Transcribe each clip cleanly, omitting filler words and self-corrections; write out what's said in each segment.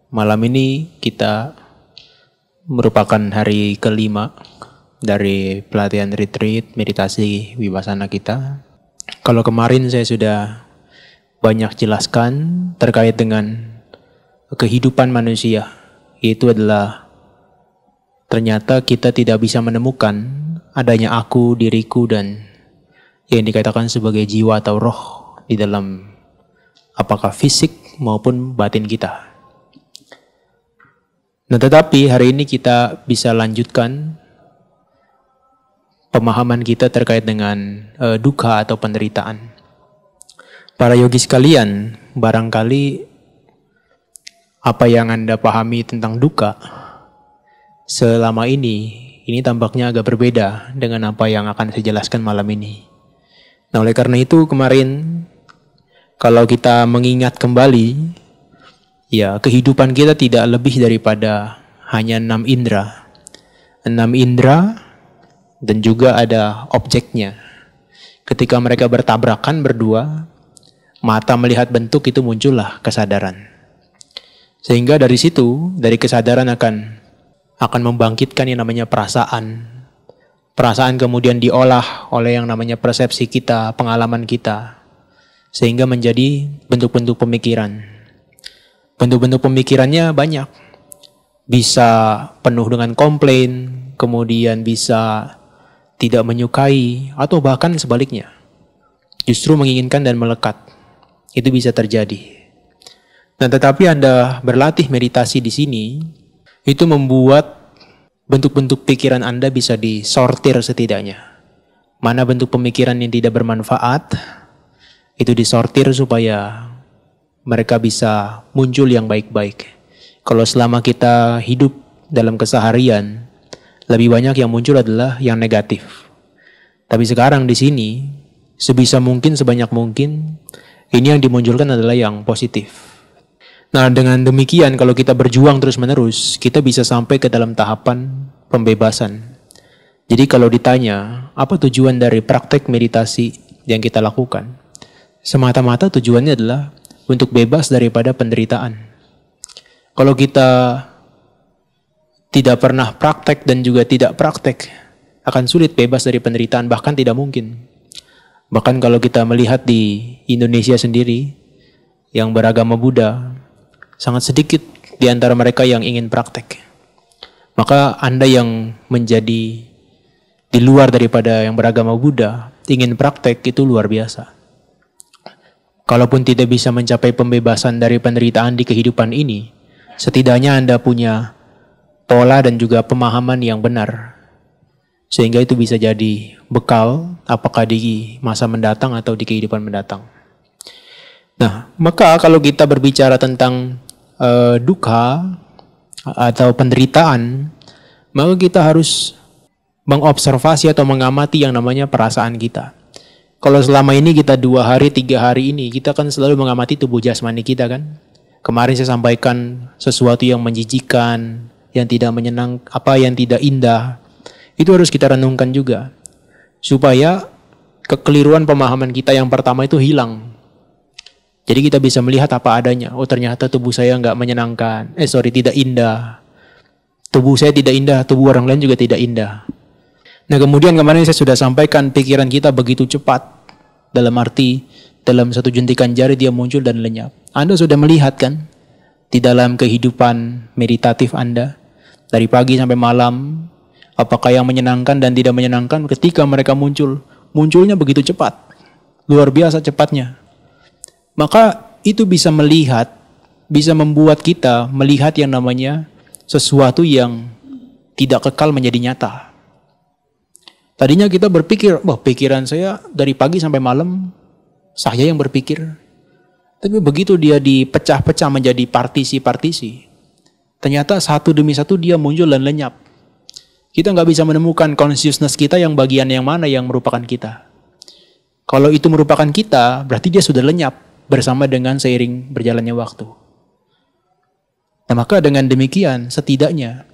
Malam ini kita merupakan hari kelima dari pelatihan retreat meditasi Vipassana kita. Kalau kemarin saya sudah banyak jelaskan terkait dengan kehidupan manusia, itu adalah ternyata kita tidak bisa menemukan adanya aku, diriku, dan yang dikatakan sebagai jiwa atau roh di dalam apakah fisik maupun batin kita. Nah, tetapi hari ini kita bisa lanjutkan pemahaman kita terkait dengan duka atau penderitaan. Para yogi sekalian, barangkali apa yang Anda pahami tentang duka selama ini tampaknya agak berbeda dengan apa yang akan saya jelaskan malam ini. Nah, oleh karena itu kemarin kalau kita mengingat kembali, ya, kehidupan kita tidak lebih daripada hanya 6 indera. 6 indera dan juga ada objeknya. Ketika mereka bertabrakan berdua, mata melihat bentuk itu muncullah kesadaran. Sehingga dari situ, dari kesadaran akan membangkitkan yang namanya perasaan. Perasaan kemudian diolah oleh yang namanya persepsi kita, pengalaman kita. Sehingga menjadi bentuk-bentuk pemikiran. Bentuk-bentuk pemikirannya banyak. Bisa penuh dengan komplain, kemudian bisa tidak menyukai, atau bahkan sebaliknya. Justru menginginkan dan melekat. Itu bisa terjadi. Nah, tetapi Anda berlatih meditasi di sini, itu membuat bentuk-bentuk pikiran Anda bisa disortir setidaknya. Mana bentuk pemikiran yang tidak bermanfaat, itu disortir supaya mereka bisa muncul yang baik-baik. Kalau selama kita hidup dalam keseharian, lebih banyak yang muncul adalah yang negatif. Tapi sekarang di sini, sebisa mungkin, sebanyak mungkin, ini yang dimunculkan adalah yang positif. Nah, dengan demikian kalau kita berjuang terus-menerus, kita bisa sampai ke dalam tahapan pembebasan. Jadi kalau ditanya, apa tujuan dari praktek meditasi yang kita lakukan? Semata-mata tujuannya adalah untuk bebas daripada penderitaan. Kalau kita tidak pernah praktek dan juga tidak praktek, akan sulit bebas dari penderitaan, bahkan tidak mungkin. Bahkan kalau kita melihat di Indonesia sendiri, yang beragama Buddha, sangat sedikit di antara mereka yang ingin praktek. Maka Anda yang menjadi di luar daripada yang beragama Buddha, ingin praktek itu luar biasa. Kalaupun tidak bisa mencapai pembebasan dari penderitaan di kehidupan ini, setidaknya Anda punya pola dan juga pemahaman yang benar. Sehingga itu bisa jadi bekal apakah di masa mendatang atau di kehidupan mendatang. Nah, maka kalau kita berbicara tentang duka atau penderitaan, maka kita harus mengobservasi atau mengamati yang namanya perasaan kita. Kalau selama ini kita 2 hari, 3 hari ini, kita kan selalu mengamati tubuh jasmani kita kan. Kemarin saya sampaikan sesuatu yang menjijikan, yang tidak menyenangkan, yang tidak indah. Itu harus kita renungkan juga. Supaya kekeliruan pemahaman kita yang pertama itu hilang. Jadi kita bisa melihat apa adanya. Oh, ternyata tubuh saya nggak menyenangkan. Tidak indah. Tubuh saya tidak indah, tubuh orang lain juga tidak indah. Nah, kemudian kemarin saya sudah sampaikan pikiran kita begitu cepat. Dalam arti, dalam satu jentikan jari dia muncul dan lenyap. Anda sudah melihat kan? Di dalam kehidupan meditatif Anda. Dari pagi sampai malam. Apakah yang menyenangkan dan tidak menyenangkan ketika mereka muncul. Munculnya begitu cepat. Luar biasa cepatnya. Maka itu bisa melihat, bisa membuat kita melihat yang namanya sesuatu yang tidak kekal menjadi nyata. Tadinya kita berpikir, pikiran saya dari pagi sampai malam, saya yang berpikir. Tapi begitu dia dipecah-pecah menjadi partisi-partisi, ternyata satu demi satu dia muncul dan lenyap. Kita nggak bisa menemukan consciousness kita yang bagian yang mana yang merupakan kita. Kalau itu merupakan kita, berarti dia sudah lenyap bersama dengan seiring berjalannya waktu. Nah, maka dengan demikian, setidaknya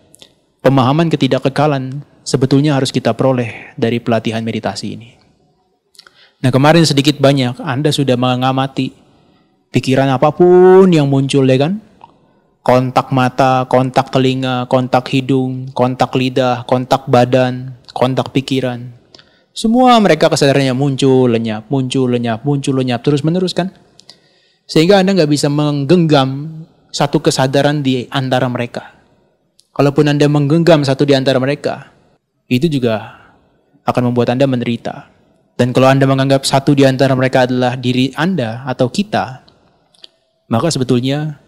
pemahaman ketidakkekalan sebetulnya harus kita peroleh dari pelatihan meditasi ini. Nah, kemarin sedikit banyak Anda sudah mengamati pikiran apapun yang muncul, ya kan? kontak mata, kontak telinga, kontak hidung, kontak lidah, kontak badan, kontak pikiran. Semua mereka kesadarannya muncul, lenyap, muncul, lenyap, muncul, lenyap, terus menerus kan. Sehingga Anda nggak bisa menggenggam satu kesadaran di antara mereka. Kalaupun Anda menggenggam satu di antara mereka, itu juga akan membuat Anda menderita. Dan kalau Anda menganggap satu di antara mereka adalah diri Anda atau kita, maka sebetulnya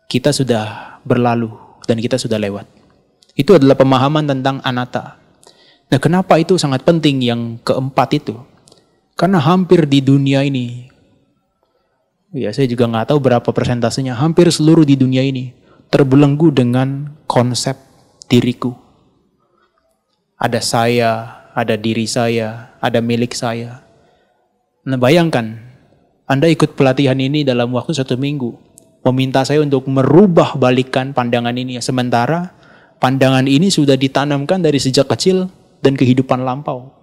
kita sudah berlalu dan kita sudah lewat. Itu adalah pemahaman tentang anatta. Nah, kenapa itu sangat penting yang keempat itu? Karena hampir di dunia ini, ya saya juga nggak tahu berapa persentasenya, hampir seluruh di dunia ini terbelenggu dengan konsep diriku. Ada saya, ada diri saya, ada milik saya. Nah, bayangkan, Anda ikut pelatihan ini dalam waktu 1 minggu. Meminta saya untuk merubah balikan pandangan ini. Sementara pandangan ini sudah ditanamkan dari sejak kecil dan kehidupan lampau.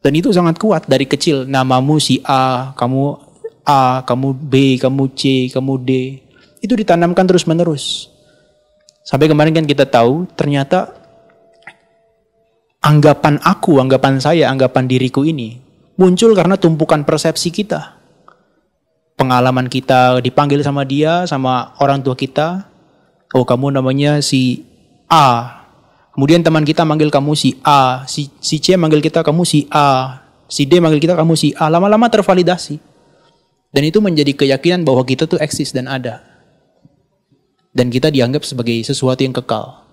Dan itu sangat kuat dari kecil. Namamu si A, kamu B, kamu C, kamu D. Itu ditanamkan terus menerus. Sampai kemarin kan kita tahu ternyata anggapan aku, anggapan saya, anggapan diriku ini muncul karena tumpukan persepsi kita. Pengalaman kita dipanggil sama dia, sama orang tua kita. Oh, kamu namanya si A. Kemudian teman kita manggil kamu si A. Si C manggil kita kamu si A. Si D manggil kita kamu si A. Lama-lama tervalidasi. Dan itu menjadi keyakinan bahwa kita tuh eksis dan ada. Dan kita dianggap sebagai sesuatu yang kekal.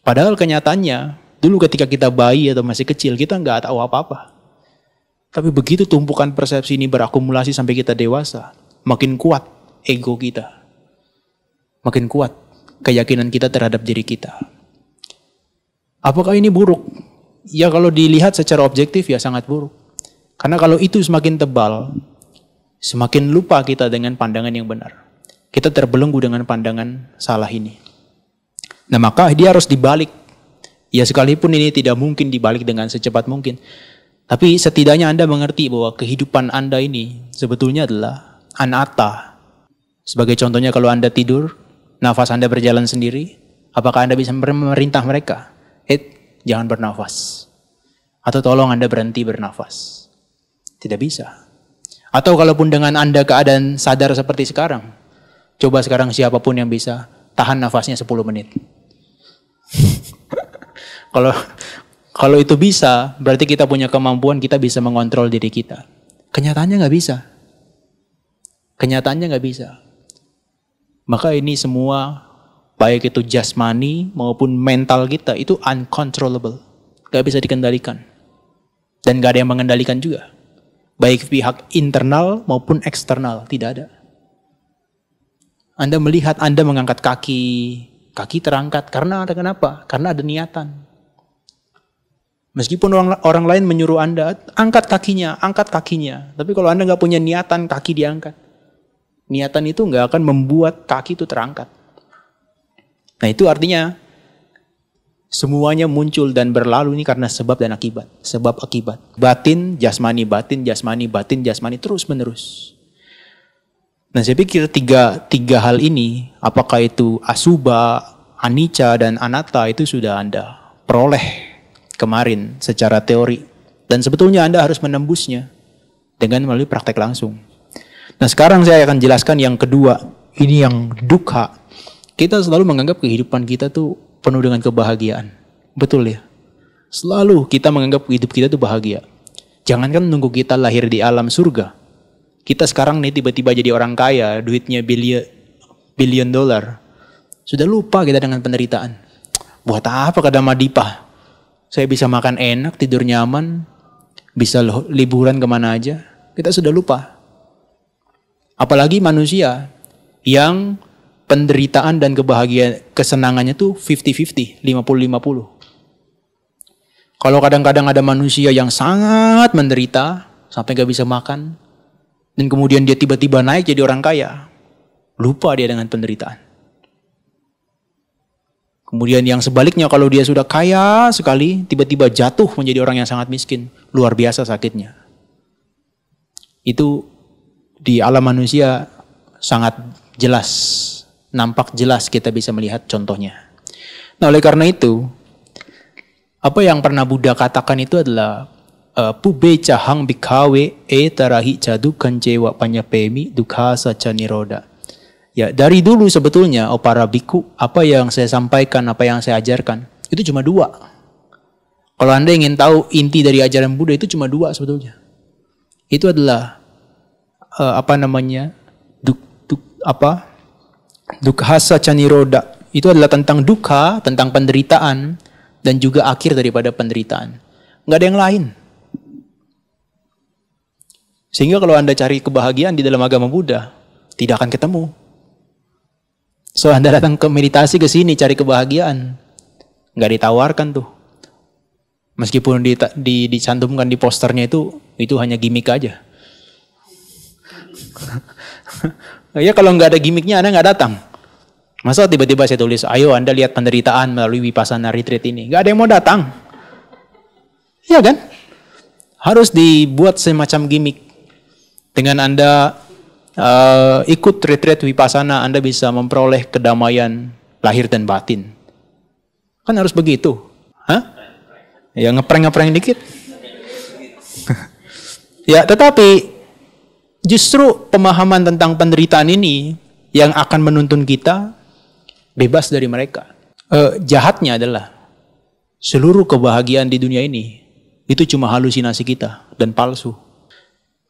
Padahal kenyataannya, dulu ketika kita bayi atau masih kecil, kita nggak tahu apa-apa. Tapi begitu tumpukan persepsi ini berakumulasi sampai kita dewasa, makin kuat ego kita. Makin kuat keyakinan kita terhadap diri kita. Apakah ini buruk? Ya kalau dilihat secara objektif ya sangat buruk. Karena kalau itu semakin tebal, semakin lupa kita dengan pandangan yang benar. Kita terbelenggu dengan pandangan salah ini. Nah, maka dia harus dibalik. Ya sekalipun ini tidak mungkin dibalik dengan secepat mungkin. Tapi setidaknya Anda mengerti bahwa kehidupan Anda ini sebetulnya adalah anatta. Sebagai contohnya kalau Anda tidur, nafas Anda berjalan sendiri, apakah Anda bisa memerintah mereka? Jangan bernafas. Atau tolong Anda berhenti bernafas. Tidak bisa. Atau kalaupun dengan Anda keadaan sadar seperti sekarang, coba sekarang siapapun yang bisa tahan nafasnya 10 menit. Kalau itu bisa, berarti kita punya kemampuan, kita bisa mengontrol diri kita. Kenyataannya nggak bisa. Kenyataannya nggak bisa. Maka ini semua, baik itu jasmani maupun mental kita, itu uncontrollable. Nggak bisa dikendalikan. Dan nggak ada yang mengendalikan juga. Baik pihak internal maupun eksternal, tidak ada. Anda melihat Anda mengangkat kaki terangkat. Karena ada kenapa? Karena ada niatan. Meskipun orang lain menyuruh Anda, angkat kakinya. Tapi kalau Anda nggak punya niatan, kaki diangkat. Niatan itu nggak akan membuat kaki itu terangkat. Nah itu artinya, semuanya muncul dan berlalu ini karena sebab dan akibat. Sebab akibat. Batin, jasmani, terus menerus. Nah saya pikir tiga hal ini, apakah itu asubha, anicca, dan anatta, itu sudah Anda peroleh kemarin secara teori. Dan sebetulnya Anda harus menembusnya dengan melalui praktek langsung. Nah sekarang saya akan jelaskan yang kedua. Ini yang dukkha. Kita selalu menganggap kehidupan kita tuh penuh dengan kebahagiaan. Betul ya? Selalu kita menganggap hidup kita tuh bahagia. Jangankan nunggu kita lahir di alam surga. Kita sekarang nih tiba-tiba jadi orang kaya, duitnya billion dollar. Sudah lupa kita dengan penderitaan. Buat apa kata Madipa? Saya bisa makan enak, tidur nyaman, bisa liburan kemana aja. Kita sudah lupa. Apalagi manusia yang penderitaan dan kebahagiaan, kesenangannya tuh 50-50, 50-50. Kalau kadang-kadang ada manusia yang sangat menderita, sampai gak bisa makan, dan kemudian dia tiba-tiba naik jadi orang kaya, lupa dia dengan penderitaan. Kemudian yang sebaliknya, kalau dia sudah kaya sekali, tiba-tiba jatuh menjadi orang yang sangat miskin. Luar biasa sakitnya. Itu di alam manusia sangat jelas nampak jelas kita bisa melihat contohnya. Nah, oleh karena itu, apa yang pernah Buddha katakan itu adalah pube cahang bikawe tarahi cadu kancewa panyapemi dukhasa caniroda. Ya, dari dulu sebetulnya, para biku, apa yang saya sampaikan, apa yang saya ajarkan, itu cuma dua. Kalau Anda ingin tahu inti dari ajaran Buddha itu cuma dua sebetulnya. Itu adalah dukhasa caniroda. Itu adalah tentang dukkha, tentang penderitaan, dan juga akhir daripada penderitaan. Nggak ada yang lain. Sehingga kalau Anda cari kebahagiaan di dalam agama Buddha, tidak akan ketemu. So Anda datang ke meditasi ke sini cari kebahagiaan, nggak ditawarkan tuh. Meskipun dicantumkan di posternya itu hanya gimmick aja. Ya kalau nggak ada gimmicknya Anda nggak datang. Masa tiba-tiba saya tulis, ayo Anda lihat penderitaan melalui Vipassana Retreat ini. Nggak ada yang mau datang. Iya kan? Harus dibuat semacam gimmick. Dengan Anda ikut retreat Vipassana, Anda bisa memperoleh kedamaian lahir dan batin. Kan harus begitu. Hah? Ya ngeprank dikit. Ya, tetapi justru pemahaman tentang penderitaan ini yang akan menuntun kita bebas dari mereka. Jahatnya adalah seluruh kebahagiaan di dunia ini itu cuma halusinasi kita dan palsu.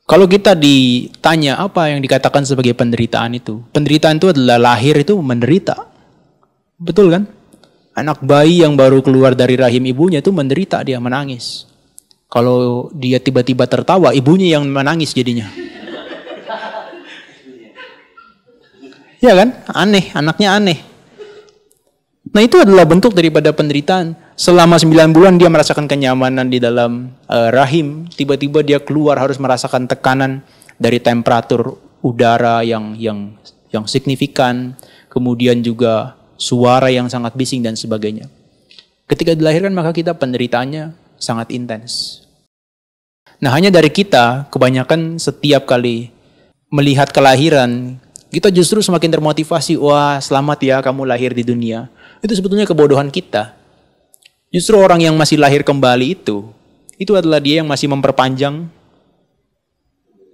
Kalau kita ditanya apa yang dikatakan sebagai penderitaan itu, penderitaan itu adalah lahir itu menderita. Betul kan? Anak bayi yang baru keluar dari rahim ibunya itu menderita, dia menangis. Kalau dia tiba-tiba tertawa, ibunya yang menangis jadinya. Ya kan? Aneh, anaknya aneh. Nah itu adalah bentuk daripada penderitaan. Selama 9 bulan dia merasakan kenyamanan di dalam rahim. Tiba-tiba dia keluar harus merasakan tekanan dari temperatur udara yang signifikan. Kemudian juga suara yang sangat bising dan sebagainya. Ketika dilahirkan maka kita penderitaannya sangat intens. Nah hanya dari kita kebanyakan setiap kali melihat kelahiran kita justru semakin termotivasi. Wah selamat ya kamu lahir di dunia. Itu sebetulnya kebodohan kita. Justru orang yang masih lahir kembali itu adalah dia yang masih memperpanjang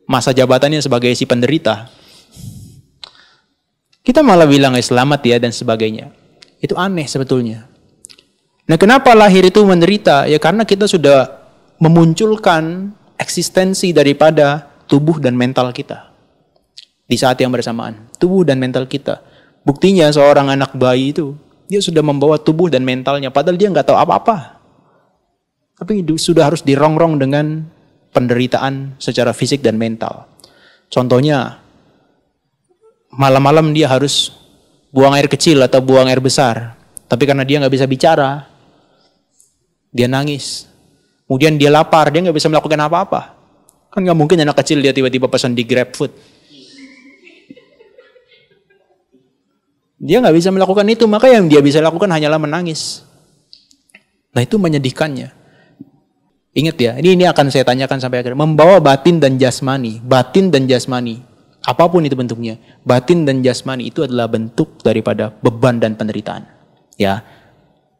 masa jabatannya sebagai si penderita. Kita malah bilang selamat ya dan sebagainya. Itu aneh sebetulnya. Nah kenapa lahir itu menderita? Ya karena kita sudah memunculkan eksistensi daripada tubuh dan mental kita. Di saat yang bersamaan. Tubuh dan mental kita. Buktinya seorang anak bayi itu dia sudah membawa tubuh dan mentalnya, padahal dia nggak tahu apa-apa. Tapi sudah harus dirongrong dengan penderitaan secara fisik dan mental. Contohnya, malam-malam dia harus buang air kecil atau buang air besar. Tapi karena dia nggak bisa bicara, dia nangis. Kemudian dia lapar, dia nggak bisa melakukan apa-apa. Kan nggak mungkin anak kecil dia tiba-tiba pesan di GrabFood. Dia nggak bisa melakukan itu, maka yang dia bisa lakukan hanyalah menangis. Nah itu menyedihkannya. Ingat ya, ini akan saya tanyakan sampai akhir. Membawa batin dan jasmani, apapun itu bentuknya, batin dan jasmani itu adalah bentuk daripada beban dan penderitaan. Ya,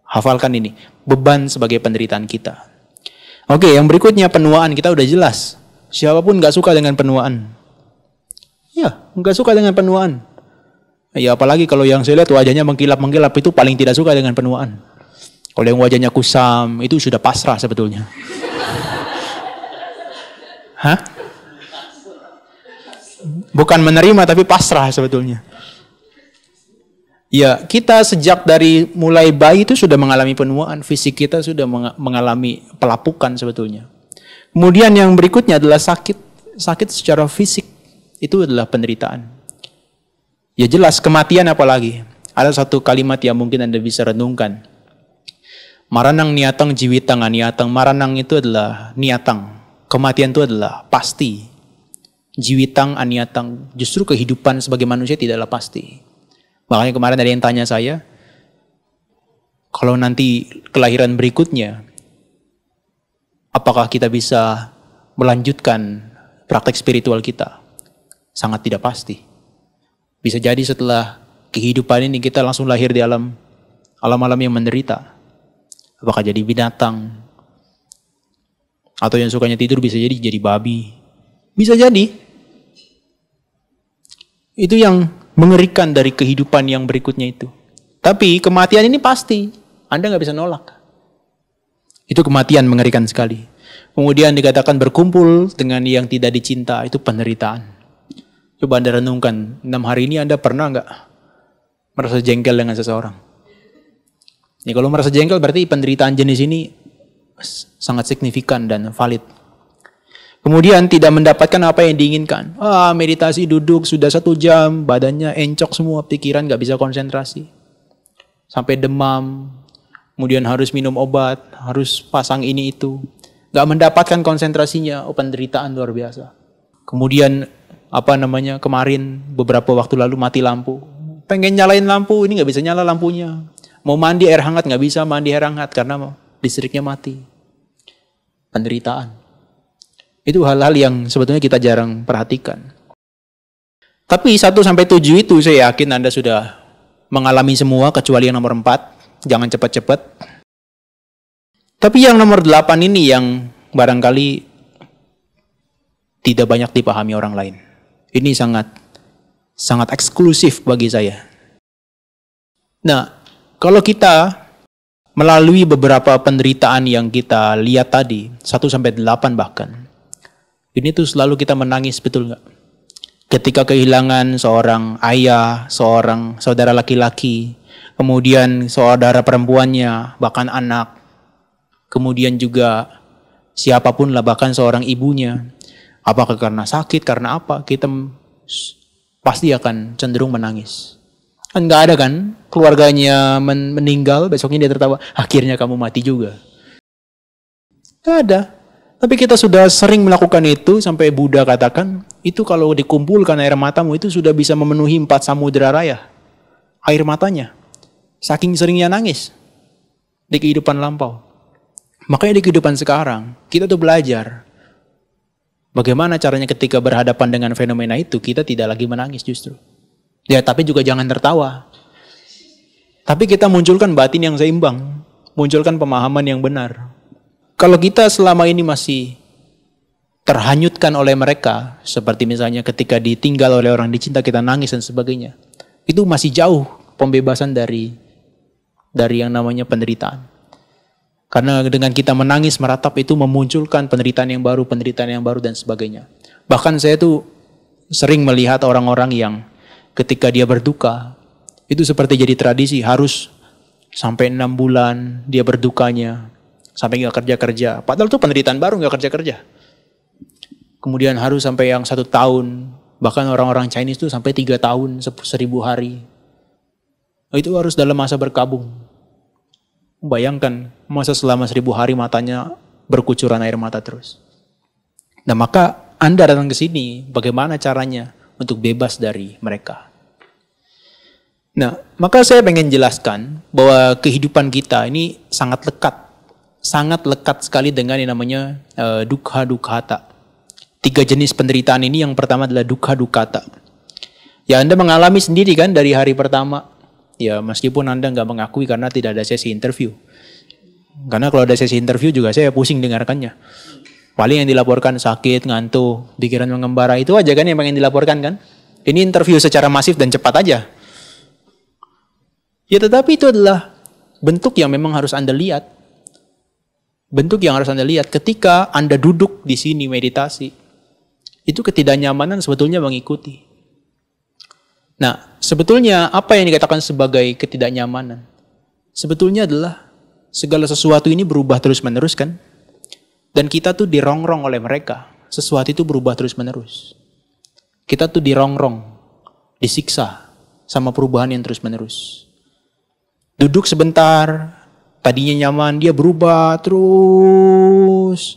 hafalkan ini, beban sebagai penderitaan kita. Oke, yang berikutnya penuaan, kita udah jelas. Siapapun nggak suka dengan penuaan. Ya, nggak suka dengan penuaan. Ya apalagi kalau yang saya lihat wajahnya mengkilap-mengkilap itu paling tidak suka dengan penuaan. Kalau yang wajahnya kusam itu sudah pasrah sebetulnya. Hah? Bukan menerima tapi pasrah sebetulnya. Ya kita sejak dari mulai bayi itu sudah mengalami penuaan. Fisik kita sudah mengalami pelapukan sebetulnya. Kemudian yang berikutnya adalah sakit. Sakit secara fisik itu adalah penderitaan. Ya jelas, kematian apalagi. Ada satu kalimat yang mungkin Anda bisa renungkan. Maranang niatang jiwitang aniatang. Maranang itu adalah niatang. Kematian itu adalah pasti. Jiwitang aniatang. Justru kehidupan sebagai manusia tidaklah pasti. Makanya kemarin ada yang tanya saya, kalau nanti kelahiran berikutnya, apakah kita bisa melanjutkan praktek spiritual kita? Sangat tidak pasti. Bisa jadi setelah kehidupan ini kita langsung lahir di alam yang menderita? Apakah jadi binatang? Atau yang sukanya tidur bisa jadi babi? Bisa jadi. Itu yang mengerikan dari kehidupan yang berikutnya itu. Tapi kematian ini pasti. Anda nggak bisa nolak. Itu kematian mengerikan sekali. Kemudian dikatakan berkumpul dengan yang tidak dicinta. Itu penderitaan. Coba Anda renungkan. 6 hari ini Anda pernah nggak merasa jengkel dengan seseorang? Ini kalau merasa jengkel berarti penderitaan jenis ini sangat signifikan dan valid. Kemudian tidak mendapatkan apa yang diinginkan. Meditasi duduk sudah 1 jam, badannya encok semua, pikiran gak bisa konsentrasi. Sampai demam, kemudian harus minum obat, harus pasang ini itu. Gak mendapatkan konsentrasinya, penderitaan luar biasa. Kemudian kemarin beberapa waktu lalu mati lampu. Pengen nyalain lampu, ini gak bisa nyala lampunya. Mau mandi air hangat gak bisa mandi air hangat karena listriknya mati. Penderitaan. Itu hal-hal yang sebetulnya kita jarang perhatikan. Tapi 1-7 itu saya yakin Anda sudah mengalami semua kecuali yang nomor 4. Jangan cepat-cepat. Tapi yang nomor 8 ini yang barangkali tidak banyak dipahami orang lain. Ini sangat eksklusif bagi saya. Nah, kalau kita melalui beberapa penderitaan yang kita lihat tadi, 1-8 bahkan, ini tuh selalu kita menangis, betul nggak? Ketika kehilangan seorang ayah, seorang saudara laki-laki, kemudian saudara perempuannya, bahkan anak, kemudian juga siapapun lah, bahkan seorang ibunya. Apakah karena sakit, karena apa? Kita pasti akan cenderung menangis. Kan nggak ada kan? Keluarganya meninggal, besoknya dia tertawa, akhirnya kamu mati juga. Nggak ada. Tapi kita sudah sering melakukan itu sampai Buddha katakan, itu kalau dikumpulkan air matamu itu sudah bisa memenuhi 4 samudera raya. Air matanya. Saking seringnya nangis di kehidupan lampau. Makanya di kehidupan sekarang, kita tuh belajar bagaimana caranya ketika berhadapan dengan fenomena itu, kita tidak lagi menangis justru. Ya, tapi juga jangan tertawa. Tapi kita munculkan batin yang seimbang. Munculkan pemahaman yang benar. Kalau kita selama ini masih terhanyutkan oleh mereka, seperti misalnya ketika ditinggal oleh orang dicinta kita nangis dan sebagainya, itu masih jauh pembebasan dari yang namanya penderitaan. Karena dengan kita menangis meratap itu memunculkan penderitaan yang baru dan sebagainya. Bahkan saya tuh sering melihat orang-orang yang ketika dia berduka, itu seperti jadi tradisi, harus sampai 6 bulan dia berdukanya. Sampai gak kerja-kerja. Padahal itu penderitaan baru gak kerja-kerja. Kemudian harus sampai yang 1 tahun. Bahkan orang-orang Chinese itu sampai 3 tahun, 1000 hari. Itu harus dalam masa berkabung. Bayangkan masa selama 1000 hari matanya berkucuran air mata terus. Nah, maka Anda datang ke sini, bagaimana caranya untuk bebas dari mereka? Nah, maka saya pengen jelaskan bahwa kehidupan kita ini sangat lekat sekali dengan yang namanya dukkha dukkata. 3 jenis penderitaan ini, yang pertama adalah dukkha dukkata. Ya, Anda mengalami sendiri kan dari hari pertama. Ya, meskipun Anda nggak mengakui karena tidak ada sesi interview. Karena kalau ada sesi interview juga saya pusing dengarkannya. Paling yang dilaporkan sakit, ngantuk, pikiran mengembara, itu aja kan yang pengen dilaporkan kan. Ini interview secara masif dan cepat aja. Ya, tetapi itu adalah bentuk yang memang harus Anda lihat. Bentuk yang harus Anda lihat ketika Anda duduk di sini meditasi. Itu ketidaknyamanan sebetulnya mengikuti. Nah, sebetulnya apa yang dikatakan sebagai ketidaknyamanan? Sebetulnya adalah segala sesuatu ini berubah terus-menerus kan? Dan kita tuh dirongrong oleh mereka. Sesuatu itu berubah terus-menerus. Kita tuh dirongrong, disiksa sama perubahan yang terus-menerus. Duduk sebentar, tadinya nyaman, dia berubah terus.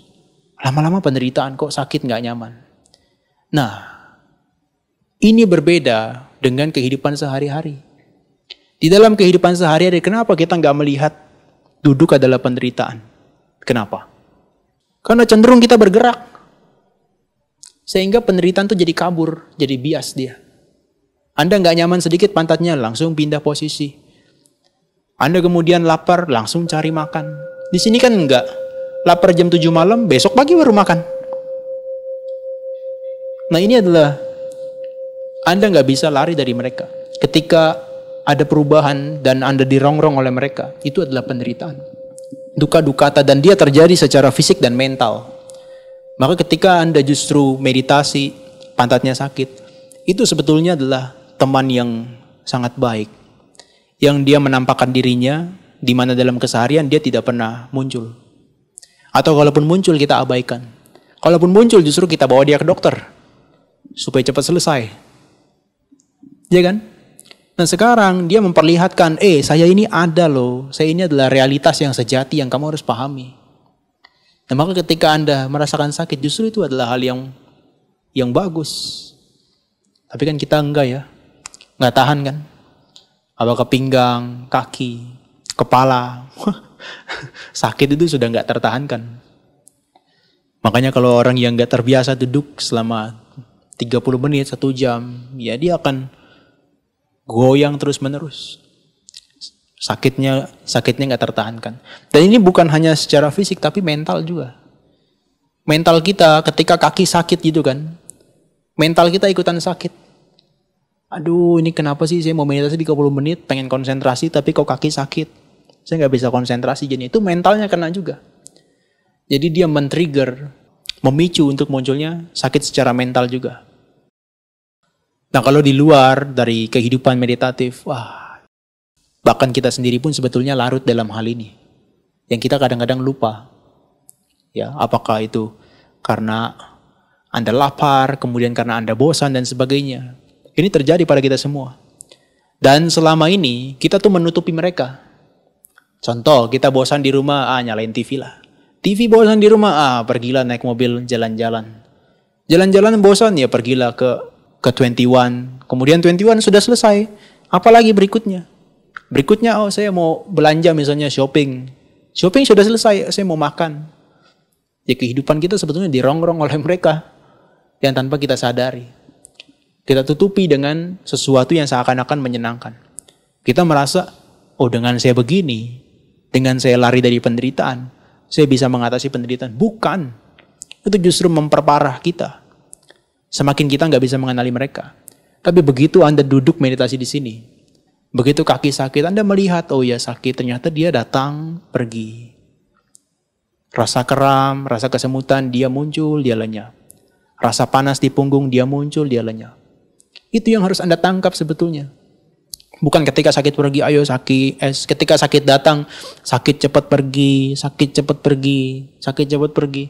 Lama-lama penderitaan, kok sakit gak nyaman. Nah, ini berbeda dengan kehidupan sehari-hari. Di dalam kehidupan sehari-hari, kenapa kita gak melihat duduk adalah penderitaan? Kenapa? Karena cenderung kita bergerak. Sehingga penderitaan itu jadi kabur, jadi bias dia. Anda nggak nyaman sedikit pantatnya, langsung pindah posisi. Anda kemudian lapar, langsung cari makan. Di sini kan enggak. Lapar jam 7 malam, besok pagi baru makan. Nah ini adalah, Anda nggak bisa lari dari mereka. Ketika ada perubahan dan Anda dirongrong oleh mereka, itu adalah penderitaan. Duka dukata, dan dia terjadi secara fisik dan mental. Maka ketika Anda justru meditasi, pantatnya sakit, itu sebetulnya adalah teman yang sangat baik. Yang dia menampakkan dirinya, di mana dalam keseharian dia tidak pernah muncul. Atau kalaupun muncul kita abaikan. Kalaupun muncul justru kita bawa dia ke dokter. Supaya cepat selesai. Ya kan? Nah sekarang dia memperlihatkan, saya ini ada loh. Saya ini adalah realitas yang sejati yang kamu harus pahami. Nah maka ketika Anda merasakan sakit, justru itu adalah hal yang bagus. Tapi kan kita enggak ya. Enggak tahan kan. Apakah pinggang, kaki, kepala. Sakit itu sudah enggak tertahankan. Makanya kalau orang yang enggak terbiasa duduk selama 30 menit, 1 jam, ya dia akan goyang terus menerus. Sakitnya nggak tertahankan. Dan ini bukan hanya secara fisik tapi mental juga. Mental kita ketika kaki sakit gitu kan, mental kita ikutan sakit. Aduh ini kenapa sih saya mau meditasi 30 menit pengen konsentrasi tapi kok kaki sakit. Saya nggak bisa konsentrasi, jadi itu mentalnya kena juga. Jadi dia men-trigger, memicu untuk munculnya sakit secara mental juga. Nah kalau di luar dari kehidupan meditatif, bahkan kita sendiri pun sebetulnya larut dalam hal ini. Yang kita kadang-kadang lupa. Ya, apakah itu karena Anda lapar, kemudian karena Anda bosan dan sebagainya. Ini terjadi pada kita semua. Dan selama ini kita tuh menutupi mereka. Contoh, kita bosan di rumah, nyalain TV lah. TV bosan di rumah, pergilah naik mobil jalan-jalan. Jalan-jalan bosan, ya pergilah ke 21, kemudian 21 sudah selesai, apalagi berikutnya? Berikutnya, saya mau belanja misalnya shopping sudah selesai, saya mau makan. Ya kehidupan kita sebetulnya dirongrong oleh mereka yang tanpa kita sadari. Kita tutupi dengan sesuatu yang seakan-akan menyenangkan. Kita merasa, dengan saya begini, dengan saya lari dari penderitaan, saya bisa mengatasi penderitaan. Bukan, itu justru memperparah kita. Semakin kita nggak bisa mengenali mereka. Tapi begitu Anda duduk meditasi di sini, begitu kaki sakit, Anda melihat, ya sakit, ternyata dia datang, pergi. Rasa kram, rasa kesemutan, dia muncul, dia lenyap. Rasa panas di punggung, dia muncul, dia lenyap. Itu yang harus Anda tangkap sebetulnya. Bukan ketika sakit pergi, ayo sakit. Ketika sakit datang, sakit cepat pergi, sakit cepat pergi, sakit cepat pergi.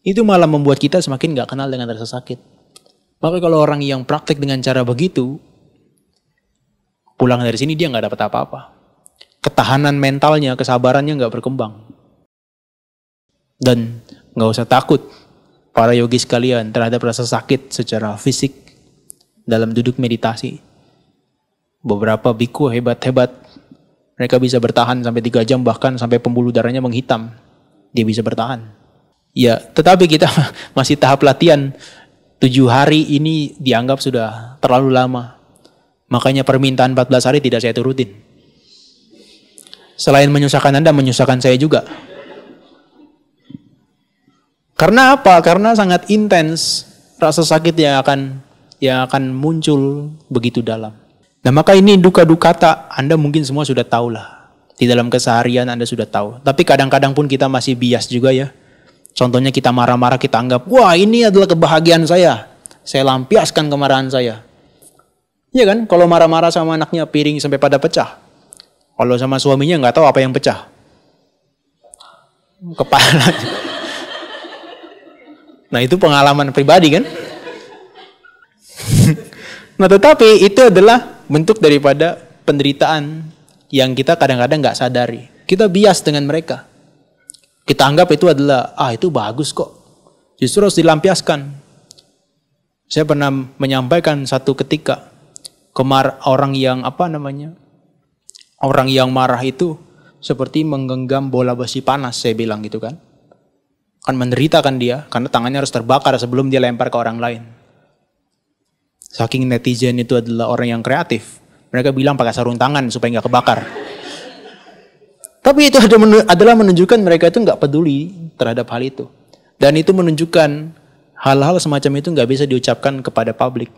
Itu malah membuat kita semakin nggak kenal dengan rasa sakit. Maka kalau orang yang praktek dengan cara begitu, pulang dari sini dia nggak dapat apa-apa. Ketahanan mentalnya, kesabarannya nggak berkembang. Dan nggak usah takut para yogi sekalian terhadap rasa sakit secara fisik dalam duduk meditasi. Beberapa biku hebat-hebat, mereka bisa bertahan sampai 3 jam, bahkan sampai pembuluh darahnya menghitam. Dia bisa bertahan. Ya, tetapi kita masih tahap latihan. 7 hari ini dianggap sudah terlalu lama. Makanya permintaan 14 hari tidak saya turutin. Selain menyusahkan Anda, menyusahkan saya juga. Karena apa? Karena sangat intens rasa sakit yang akan muncul begitu dalam. Nah maka ini duka dukata, Anda mungkin semua sudah tahu lah. Di dalam keseharian Anda sudah tahu. Tapi kadang-kadang pun kita masih bias juga ya. Contohnya kita marah-marah, kita anggap, wah ini adalah kebahagiaan saya. Saya lampiaskan kemarahan saya. Iya kan? Kalau marah-marah sama anaknya, piring sampai pada pecah. Kalau sama suaminya nggak tahu apa yang pecah. Kepala. Nah itu pengalaman pribadi kan? Nah tetapi itu adalah bentuk daripada penderitaan yang kita kadang-kadang nggak sadari. Kita bias dengan mereka. Kita anggap itu adalah, itu bagus kok. Justru harus dilampiaskan. Saya pernah menyampaikan satu ketika, orang yang marah itu seperti menggenggam bola besi panas, saya bilang gitu kan. Kan menderita kan dia, karena tangannya harus terbakar sebelum dia lempar ke orang lain. Saking netizen itu adalah orang yang kreatif, mereka bilang pakai sarung tangan supaya nggak kebakar. Tapi itu adalah menunjukkan mereka itu nggak peduli terhadap hal itu. Dan itu menunjukkan hal-hal semacam itu nggak bisa diucapkan kepada publik.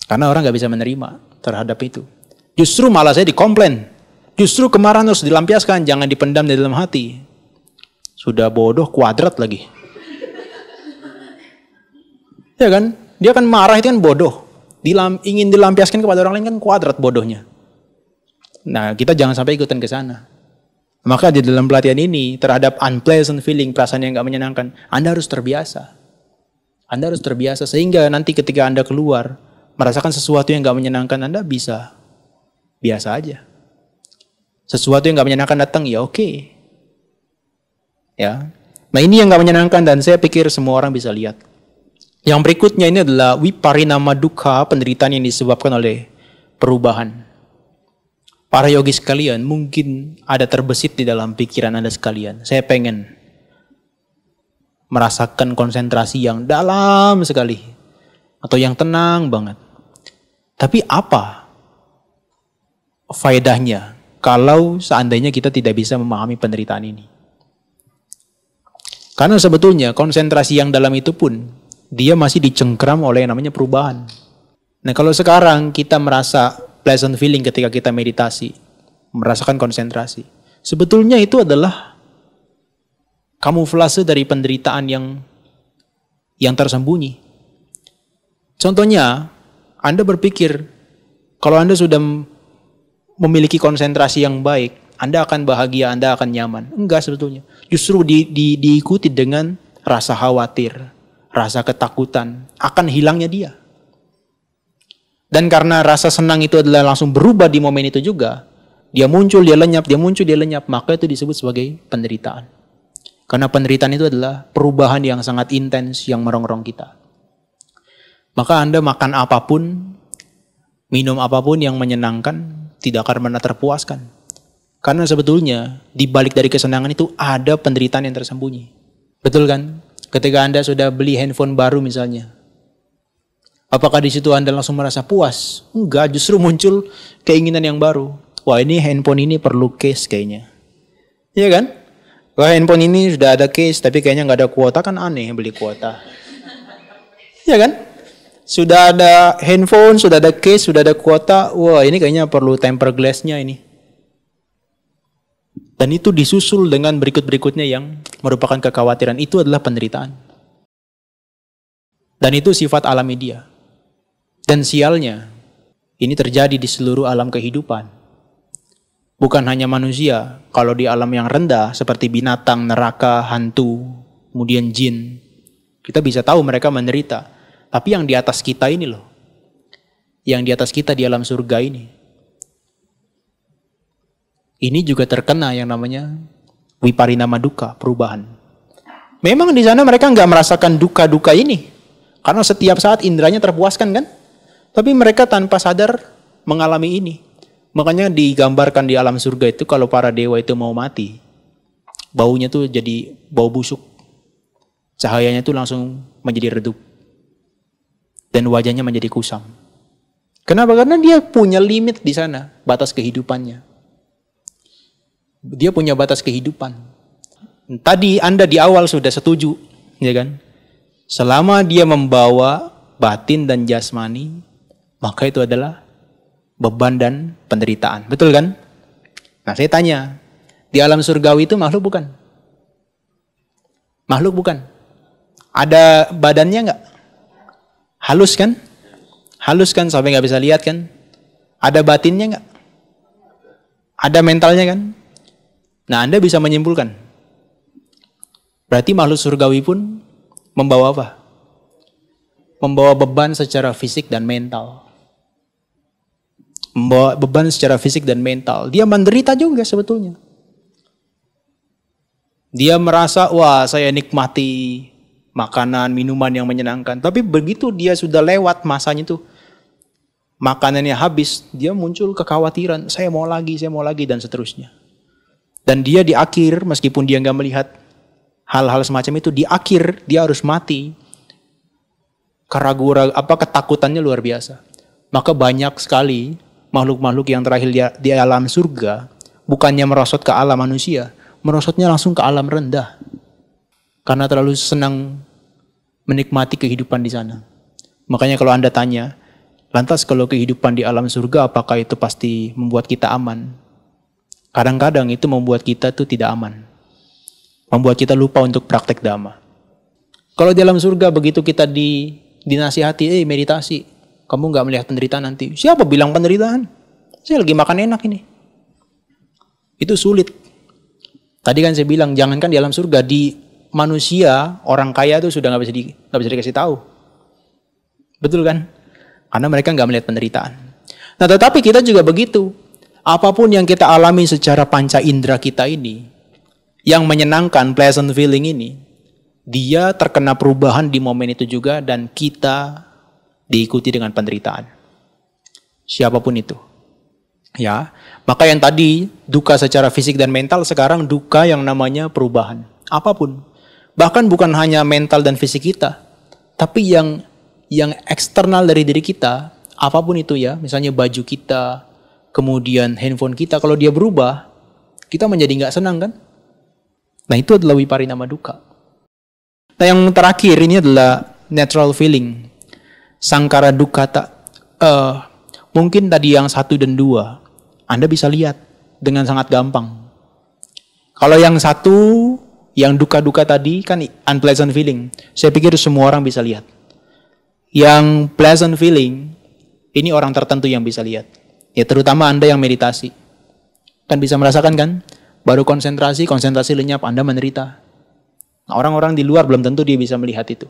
Karena orang nggak bisa menerima terhadap itu. Justru malah saya dikomplain. Justru kemarahan harus dilampiaskan, jangan dipendam di dalam hati. Sudah bodoh kuadrat lagi. Ya kan? Dia kan marah itu kan bodoh. Ingin dilampiaskan kepada orang lain kan kuadrat bodohnya. Nah, kita jangan sampai ikutan ke sana. Maka di dalam pelatihan ini terhadap unpleasant feeling, perasaan yang nggak menyenangkan, Anda harus terbiasa. Anda harus terbiasa sehingga nanti ketika Anda keluar merasakan sesuatu yang nggak menyenangkan, Anda bisa biasa aja. Sesuatu yang nggak menyenangkan datang, ya oke. Ya. Nah ini yang nggak menyenangkan dan saya pikir semua orang bisa lihat. Yang berikutnya ini adalah viparinama dukkha, penderitaan yang disebabkan oleh perubahan. Para yogis sekalian, mungkin ada terbesit di dalam pikiran Anda sekalian. Saya pengen merasakan konsentrasi yang dalam sekali. Atau yang tenang banget. Tapi apa faedahnya kalau seandainya kita tidak bisa memahami penderitaan ini? Karena sebetulnya konsentrasi yang dalam itu pun, dia masih dicengkram oleh yang namanya perubahan. Nah kalau sekarang kita merasa pleasant feeling ketika kita meditasi, merasakan konsentrasi. Sebetulnya itu adalah kamuflase dari penderitaan yang tersembunyi. Contohnya, Anda berpikir kalau Anda sudah memiliki konsentrasi yang baik, Anda akan bahagia, Anda akan nyaman. Enggak sebetulnya. Justru diikuti dengan rasa khawatir, rasa ketakutan, akan hilangnya dia. Dan karena rasa senang itu adalah langsung berubah di momen itu juga, dia muncul, dia lenyap, dia muncul, dia lenyap, maka itu disebut sebagai penderitaan. Karena penderitaan itu adalah perubahan yang sangat intens yang merongrong kita. Maka Anda makan apapun, minum apapun yang menyenangkan, tidak akan pernah terpuaskan. Karena sebetulnya di balik dari kesenangan itu ada penderitaan yang tersembunyi. Betul kan? Ketika Anda sudah beli handphone baru misalnya, apakah di situ Anda langsung merasa puas? Enggak, justru muncul keinginan yang baru. Wah ini handphone ini perlu case kayaknya. Iya kan? Wah handphone ini sudah ada case tapi kayaknya nggak ada kuota, kan aneh beli kuota. Iya kan? Sudah ada handphone, sudah ada case, sudah ada kuota. Wah ini kayaknya perlu tempered glass-nya ini. Dan itu disusul dengan berikut-berikutnya yang merupakan kekhawatiran. Itu adalah penderitaan. Dan itu sifat alami dia. Dan sialnya, ini terjadi di seluruh alam kehidupan. Bukan hanya manusia, kalau di alam yang rendah seperti binatang, neraka, hantu, kemudian jin, kita bisa tahu mereka menderita. Tapi yang di atas kita ini loh, yang di atas kita di alam surga ini juga terkena yang namanya viparinama dukkha, perubahan. Memang di sana mereka nggak merasakan duka-duka ini, karena setiap saat indranya terpuaskan kan. Tapi mereka tanpa sadar mengalami ini. Makanya digambarkan di alam surga itu kalau para dewa itu mau mati, baunya tuh jadi bau busuk. Cahayanya tuh langsung menjadi redup. Dan wajahnya menjadi kusam. Kenapa? Karena dia punya limit di sana, batas kehidupannya. Dia punya batas kehidupan. Tadi Anda di awal sudah setuju, ya kan? Selama dia membawa batin dan jasmani, maka itu adalah beban dan penderitaan. Betul kan? Nah saya tanya, di alam surgawi itu makhluk bukan? Makhluk bukan? Ada badannya enggak? Halus kan? Halus kan sampai nggak bisa lihat kan? Ada batinnya nggak? Ada mentalnya kan? Nah Anda bisa menyimpulkan. Berarti makhluk surgawi pun membawa apa? Membawa beban secara fisik dan mental. Membawa beban secara fisik dan mental. Dia menderita juga sebetulnya. Dia merasa, wah saya nikmati makanan, minuman yang menyenangkan. Tapi begitu dia sudah lewat masanya itu, makanannya habis, dia muncul kekhawatiran, saya mau lagi, dan seterusnya. Dan dia di akhir, meskipun dia nggak melihat hal-hal semacam itu, di akhir dia harus mati. ketakutannya luar biasa. Maka banyak sekali makhluk-makhluk yang terakhir di alam surga, bukannya merosot ke alam manusia, merosotnya langsung ke alam rendah. Karena terlalu senang menikmati kehidupan di sana. Makanya kalau Anda tanya, lantas kalau kehidupan di alam surga apakah itu pasti membuat kita aman? Kadang-kadang itu membuat kita tuh tidak aman. Membuat kita lupa untuk praktek dhamma. Kalau di alam surga begitu kita dinasihati, meditasi, kamu nggak melihat penderitaan nanti. Siapa bilang penderitaan? Saya lagi makan enak ini. Itu sulit. Tadi kan saya bilang, jangankan di alam surga, di manusia, orang kaya itu sudah nggak bisa dikasih tahu. Betul kan? Karena mereka nggak melihat penderitaan. Nah, tetapi kita juga begitu. Apapun yang kita alami secara panca indera kita ini, yang menyenangkan, pleasant feeling ini, dia terkena perubahan di momen itu juga dan kita diikuti dengan penderitaan. Siapapun itu. Ya, maka yang tadi duka secara fisik dan mental, sekarang duka yang namanya perubahan. Apapun. Bahkan bukan hanya mental dan fisik kita, tapi yang eksternal dari diri kita, apapun itu ya, misalnya baju kita, kemudian handphone kita, kalau dia berubah, kita menjadi nggak senang kan? Nah itu adalah viparinama dukkha. Nah yang terakhir ini adalah natural feeling, sangkara dukkha. Mungkin tadi yang 1 dan 2, Anda bisa lihat dengan sangat gampang. Kalau yang 1, yang duka-duka tadi kan unpleasant feeling. Saya pikir semua orang bisa lihat. Yang pleasant feeling, ini orang tertentu yang bisa lihat. Ya terutama Anda yang meditasi. Kan bisa merasakan kan? Baru konsentrasi lenyap, Anda menderita. Nah, orang-orang di luar belum tentu dia bisa melihat itu.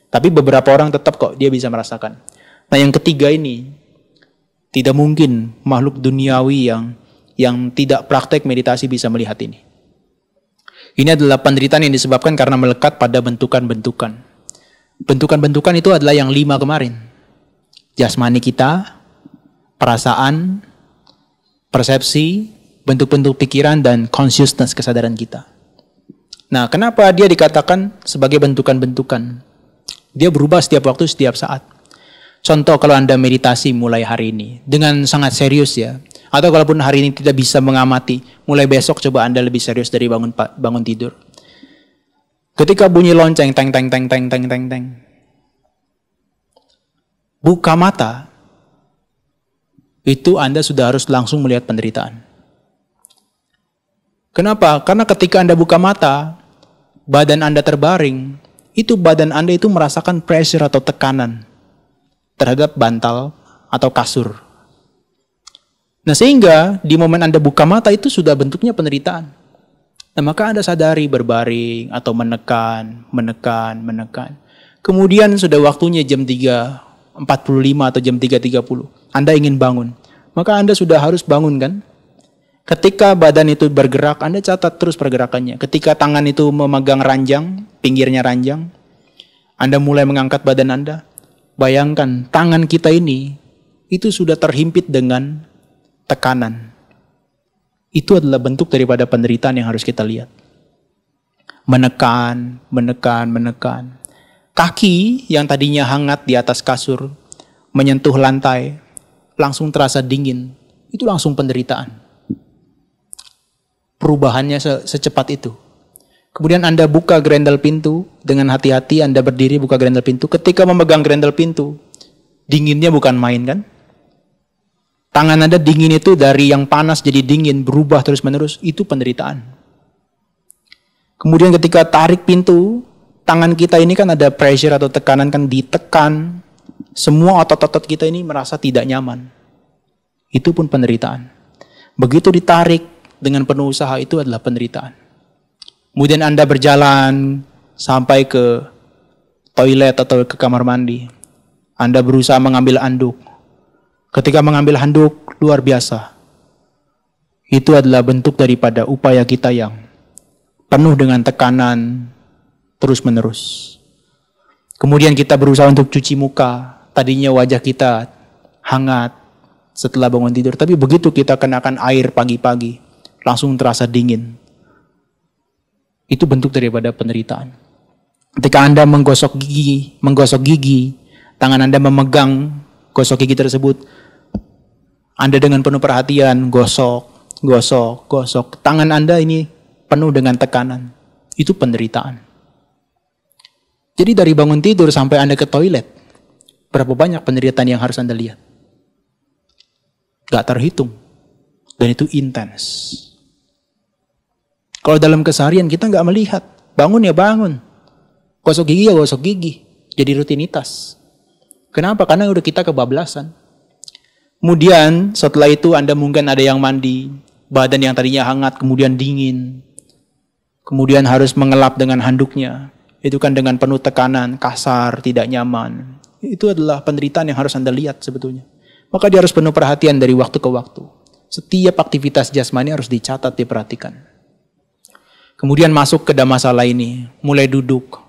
Tapi beberapa orang tetap kok dia bisa merasakan. Nah yang ketiga ini, tidak mungkin makhluk duniawi yang tidak praktek meditasi bisa melihat ini. Ini adalah penderitaan yang disebabkan karena melekat pada bentukan-bentukan. Bentukan-bentukan itu adalah yang 5 kemarin. Jasmani kita, perasaan, persepsi, bentuk-bentuk pikiran, dan consciousness, kesadaran kita. Nah, kenapa dia dikatakan sebagai bentukan-bentukan? Dia berubah setiap waktu, setiap saat. Contoh kalau Anda meditasi mulai hari ini, dengan sangat serius ya, atau kalaupun hari ini tidak bisa mengamati, mulai besok coba Anda lebih serius dari bangun tidur. Ketika bunyi lonceng, teng, teng, teng, teng, teng, teng, teng. Buka mata, itu Anda sudah harus langsung melihat penderitaan. Kenapa? Karena ketika Anda buka mata, badan Anda terbaring, itu badan Anda itu merasakan pressure atau tekanan terhadap bantal atau kasur. Nah sehingga di momen Anda buka mata itu sudah bentuknya penderitaan. Nah maka Anda sadari berbaring atau menekan. Kemudian sudah waktunya jam 3.45 atau jam 3.30. Anda ingin bangun. Maka Anda sudah harus bangun kan? Ketika badan itu bergerak, Anda catat terus pergerakannya. Ketika tangan itu memegang ranjang, pinggirnya ranjang, Anda mulai mengangkat badan Anda. Bayangkan tangan kita ini itu sudah terhimpit dengan tekanan. Itu adalah bentuk daripada penderitaan yang harus kita lihat. Menekan. Kaki yang tadinya hangat di atas kasur, menyentuh lantai, langsung terasa dingin. Itu langsung penderitaan. Perubahannya secepat itu. Kemudian Anda buka grendel pintu, dengan hati-hati Anda berdiri buka grendel pintu. Ketika memegang grendel pintu, dinginnya bukan main kan? Tangan Anda dingin itu dari yang panas jadi dingin, berubah terus-menerus, itu penderitaan. Kemudian ketika tarik pintu, tangan kita ini kan ada pressure atau tekanan kan ditekan. Semua otot-otot kita ini merasa tidak nyaman. Itu pun penderitaan. Begitu ditarik dengan penuh usaha itu adalah penderitaan. Kemudian Anda berjalan sampai ke toilet atau ke kamar mandi. Anda berusaha mengambil handuk. Ketika mengambil handuk, luar biasa. Itu adalah bentuk daripada upaya kita yang penuh dengan tekanan terus-menerus. Kemudian kita berusaha untuk cuci muka. Tadinya wajah kita hangat setelah bangun tidur. Tapi begitu kita kenakan air pagi-pagi, langsung terasa dingin. Itu bentuk daripada penderitaan. Ketika Anda menggosok gigi, Tangan Anda memegang gosok gigi tersebut. Anda dengan penuh perhatian gosok, gosok, gosok. Tangan Anda ini penuh dengan tekanan. Itu penderitaan. Jadi dari bangun tidur sampai Anda ke toilet, berapa banyak penderitaan yang harus Anda lihat? Gak terhitung. Dan itu intens. Kalau dalam keseharian kita gak melihat. Bangun ya bangun. Gosok gigi ya gosok gigi. Jadi rutinitas. Kenapa? Karena udah kita kebablasan. Kemudian setelah itu Anda mungkin ada yang mandi. Badan yang tadinya hangat kemudian dingin. Kemudian harus mengelap dengan handuknya. Itu kan dengan penuh tekanan, kasar, tidak nyaman. Itu adalah penderitaan yang harus Anda lihat sebetulnya. Maka dia harus penuh perhatian dari waktu ke waktu. Setiap aktivitas jasmani harus dicatat, diperhatikan. Kemudian masuk ke masalah ini. Mulai duduk.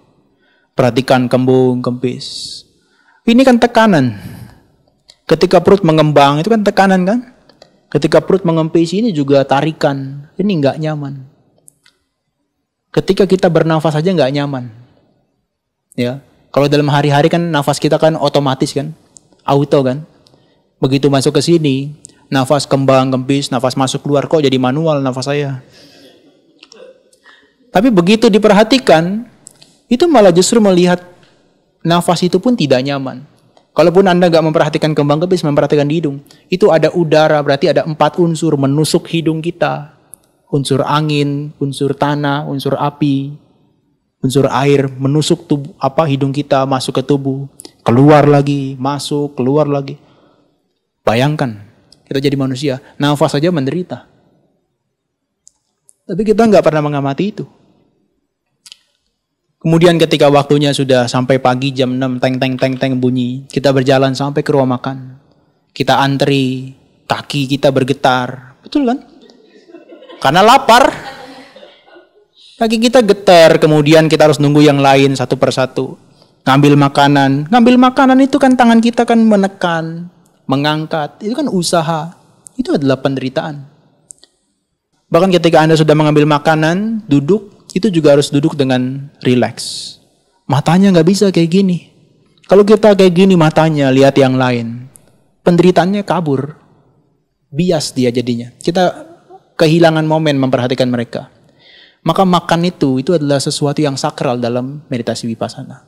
Perhatikan kembung, kempis. Ini kan tekanan. Ketika perut mengembang, itu kan tekanan kan? Ketika perut mengempis, ini juga tarikan. Ini nggak nyaman. Ketika kita bernafas saja nggak nyaman. Ya, kalau dalam hari-hari kan nafas kita kan otomatis kan, auto kan. Begitu masuk ke sini, nafas kembang kempis, nafas masuk keluar, kok jadi manual nafas saya. Tapi begitu diperhatikan, itu malah justru melihat nafas itu pun tidak nyaman. Kalaupun Anda nggak memperhatikan kembang kempis, memperhatikan di hidung, itu ada udara, berarti ada 4 unsur menusuk hidung kita. Unsur angin, unsur tanah, unsur api, unsur air menusuk tubuh hidung kita masuk ke tubuh, keluar lagi, masuk, keluar lagi. Bayangkan, kita jadi manusia, nafas saja menderita. Tapi kita nggak pernah mengamati itu. Kemudian ketika waktunya sudah sampai pagi jam 6, teng bunyi, kita berjalan sampai ke ruang makan. Kita antri, kaki kita bergetar, betul kan? Karena lapar. Kaki kita getar, kemudian kita harus nunggu yang lain satu persatu. Ngambil makanan. Ngambil makanan itu kan tangan kita kan menekan, mengangkat. Itu kan usaha. Itu adalah penderitaan. Bahkan ketika Anda sudah mengambil makanan, duduk, itu juga harus duduk dengan rileks. Matanya nggak bisa kayak gini. Kalau kita kayak gini matanya, lihat yang lain. Penderitaannya kabur. Bias dia jadinya. Kita kehilangan momen memperhatikan mereka. Maka makan itu adalah sesuatu yang sakral dalam meditasi vipassana.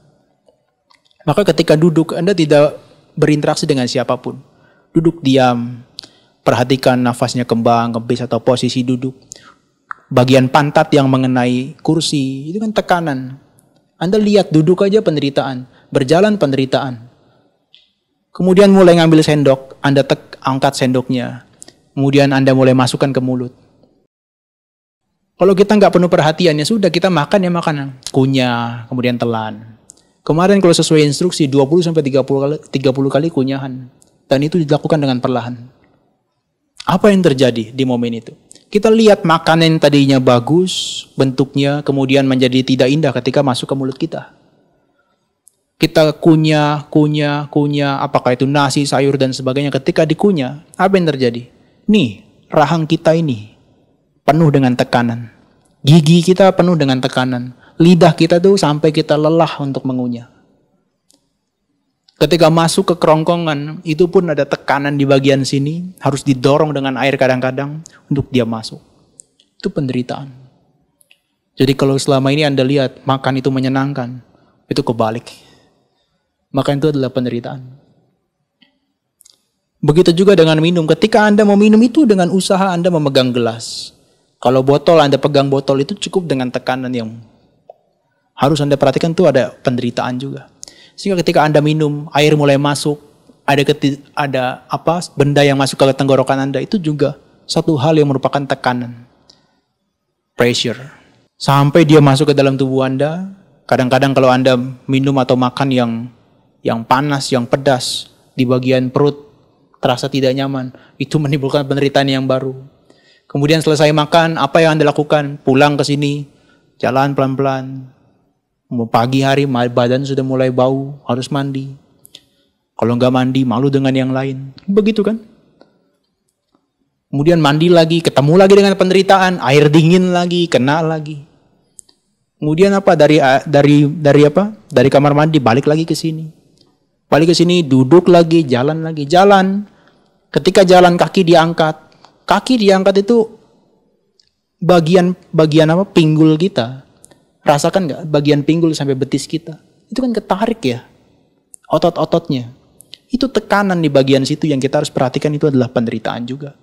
Maka ketika duduk, Anda tidak berinteraksi dengan siapapun. Duduk diam, perhatikan nafasnya kembang, kempis atau posisi duduk. Bagian pantat yang mengenai kursi, itu kan tekanan. Anda lihat duduk aja penderitaan, berjalan penderitaan. Kemudian mulai ngambil sendok, Anda angkat sendoknya. Kemudian Anda mulai masukkan ke mulut. Kalau kita nggak penuh perhatian, ya sudah kita makan ya makanan. Kunyah, kemudian telan. Kemarin kalau sesuai instruksi 20-30 kali kunyahan. Dan itu dilakukan dengan perlahan. Apa yang terjadi di momen itu? Kita lihat makanan tadinya bagus, bentuknya kemudian menjadi tidak indah ketika masuk ke mulut kita. Kita kunyah, apakah itu nasi, sayur dan sebagainya. Ketika dikunyah, apa yang terjadi? Nih, rahang kita ini penuh dengan tekanan. Gigi kita penuh dengan tekanan. Lidah kita tuh sampai kita lelah untuk mengunyah. Ketika masuk ke kerongkongan, itu pun ada tekanan di bagian sini. Harus didorong dengan air kadang-kadang untuk dia masuk. Itu penderitaan. Jadi kalau selama ini Anda lihat makan itu menyenangkan, itu kebalik. Makan itu adalah penderitaan. Begitu juga dengan minum. Ketika Anda mau minum itu dengan usaha Anda memegang gelas. Kalau botol, Anda pegang botol itu cukup dengan tekanan yang harus Anda perhatikan, itu ada penderitaan juga. Sehingga ketika Anda minum, air mulai masuk, ada benda yang masuk ke tenggorokan Anda, itu juga satu hal yang merupakan tekanan. Pressure. Sampai dia masuk ke dalam tubuh Anda. Kadang-kadang kalau Anda minum atau makan yang panas, yang pedas, di bagian perut, terasa tidak nyaman. Itu menimbulkan penderitaan yang baru. Kemudian selesai makan, apa yang Anda lakukan? Pulang ke sini, jalan pelan-pelan. Pagi hari, badan sudah mulai bau, harus mandi. Kalau nggak mandi, malu dengan yang lain. Begitu kan? Kemudian mandi lagi, ketemu lagi dengan penderitaan, air dingin lagi, kena lagi. Kemudian apa? Dari kamar mandi, balik lagi ke sini. Balik ke sini, duduk lagi, jalan lagi, jalan. Ketika jalan kaki diangkat. Kaki diangkat itu bagian apa? Pinggul kita. Rasakan nggak bagian pinggul sampai betis kita? Itu kan ketarik ya. Otot-ototnya. Itu tekanan di bagian situ yang kita harus perhatikan, itu adalah penderitaan juga.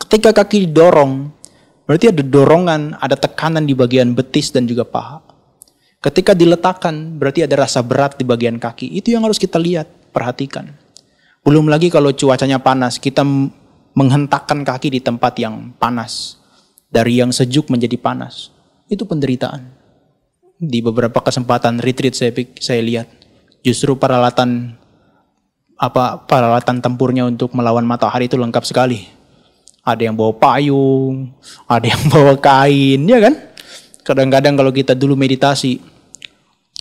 Ketika kaki didorong, berarti ada dorongan, ada tekanan di bagian betis dan juga paha. Ketika diletakkan, berarti ada rasa berat di bagian kaki. Itu yang harus kita lihat, perhatikan. Belum lagi kalau cuacanya panas, kita menghentakkan kaki di tempat yang panas. Dari yang sejuk menjadi panas. Itu penderitaan. Di beberapa kesempatan retreat saya lihat, justru peralatan tempurnya untuk melawan matahari itu lengkap sekali. Ada yang bawa payung, ada yang bawa kain, ya kan? Kadang-kadang kalau kita dulu meditasi,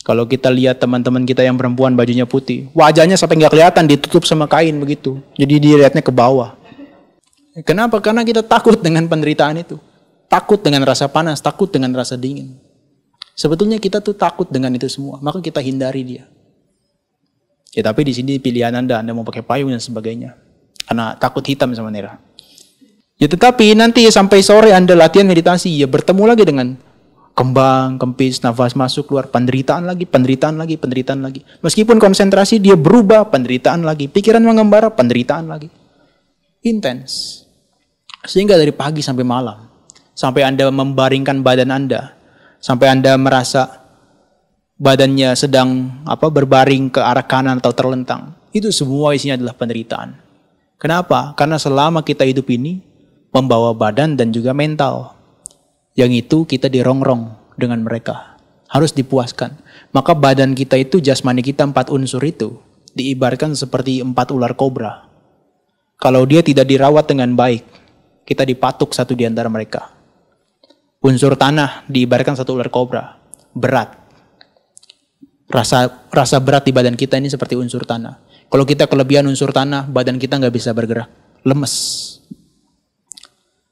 kalau kita lihat teman-teman kita yang perempuan bajunya putih, wajahnya sampai nggak kelihatan, ditutup sama kain begitu. Jadi dilihatnya ke bawah. Kenapa? Karena kita takut dengan penderitaan itu. Takut dengan rasa panas, takut dengan rasa dingin. Sebetulnya kita tuh takut dengan itu semua, maka kita hindari dia. Ya tapi di sini pilihan Anda mau pakai payung dan sebagainya. Karena takut hitam sama merah. Ya tetapi nanti sampai sore Anda latihan meditasi, ya bertemu lagi dengan kembang, kempis, nafas masuk, keluar, penderitaan lagi, penderitaan lagi, penderitaan lagi. Meskipun konsentrasi dia berubah, penderitaan lagi. Pikiran mengembara, penderitaan lagi. Intens. Sehingga dari pagi sampai malam. Sampai Anda membaringkan badan Anda. Sampai Anda merasa badannya sedang berbaring ke arah kanan atau terlentang. Itu semua isinya adalah penderitaan. Kenapa? Karena selama kita hidup ini, membawa badan dan juga mental. Yang itu kita dirongrong dengan mereka. Harus dipuaskan. Maka badan kita itu, jasmani kita 4 unsur itu, diibaratkan seperti 4 ular kobra. Kalau dia tidak dirawat dengan baik, kita dipatuk satu di antara mereka. Unsur tanah diibaratkan 1 ular kobra. Berat. Rasa berat di badan kita ini seperti unsur tanah. Kalau kita kelebihan unsur tanah, badan kita nggak bisa bergerak. Lemes.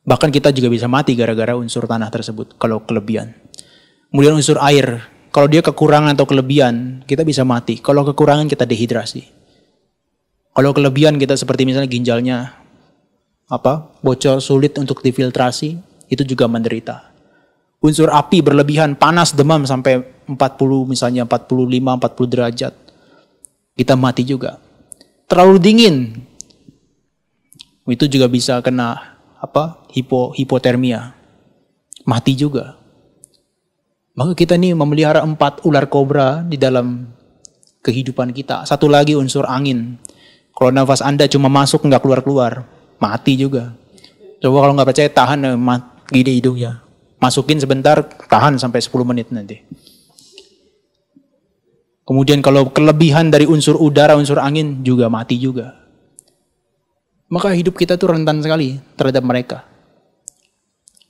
Bahkan kita juga bisa mati gara-gara unsur tanah tersebut kalau kelebihan. Kemudian unsur air, kalau dia kekurangan atau kelebihan, kita bisa mati. Kalau kekurangan kita dehidrasi. Kalau kelebihan kita seperti misalnya ginjalnya bocor, sulit untuk difiltrasi, itu juga menderita. Unsur api berlebihan, panas, demam sampai 40 misalnya 45-40 derajat. Kita mati juga. Terlalu dingin, itu juga bisa kena hipotermia, mati juga. Maka kita ini memelihara 4 ular kobra di dalam kehidupan kita. Satu lagi unsur angin. Kalau nafas Anda cuma masuk nggak keluar-keluar, mati juga. Coba kalau nggak percaya tahan gini hidungnya. Masukin sebentar, tahan sampai 10 menit nanti. Kemudian kalau kelebihan dari unsur udara, unsur angin juga mati juga. Maka hidup kita tuh rentan sekali terhadap mereka.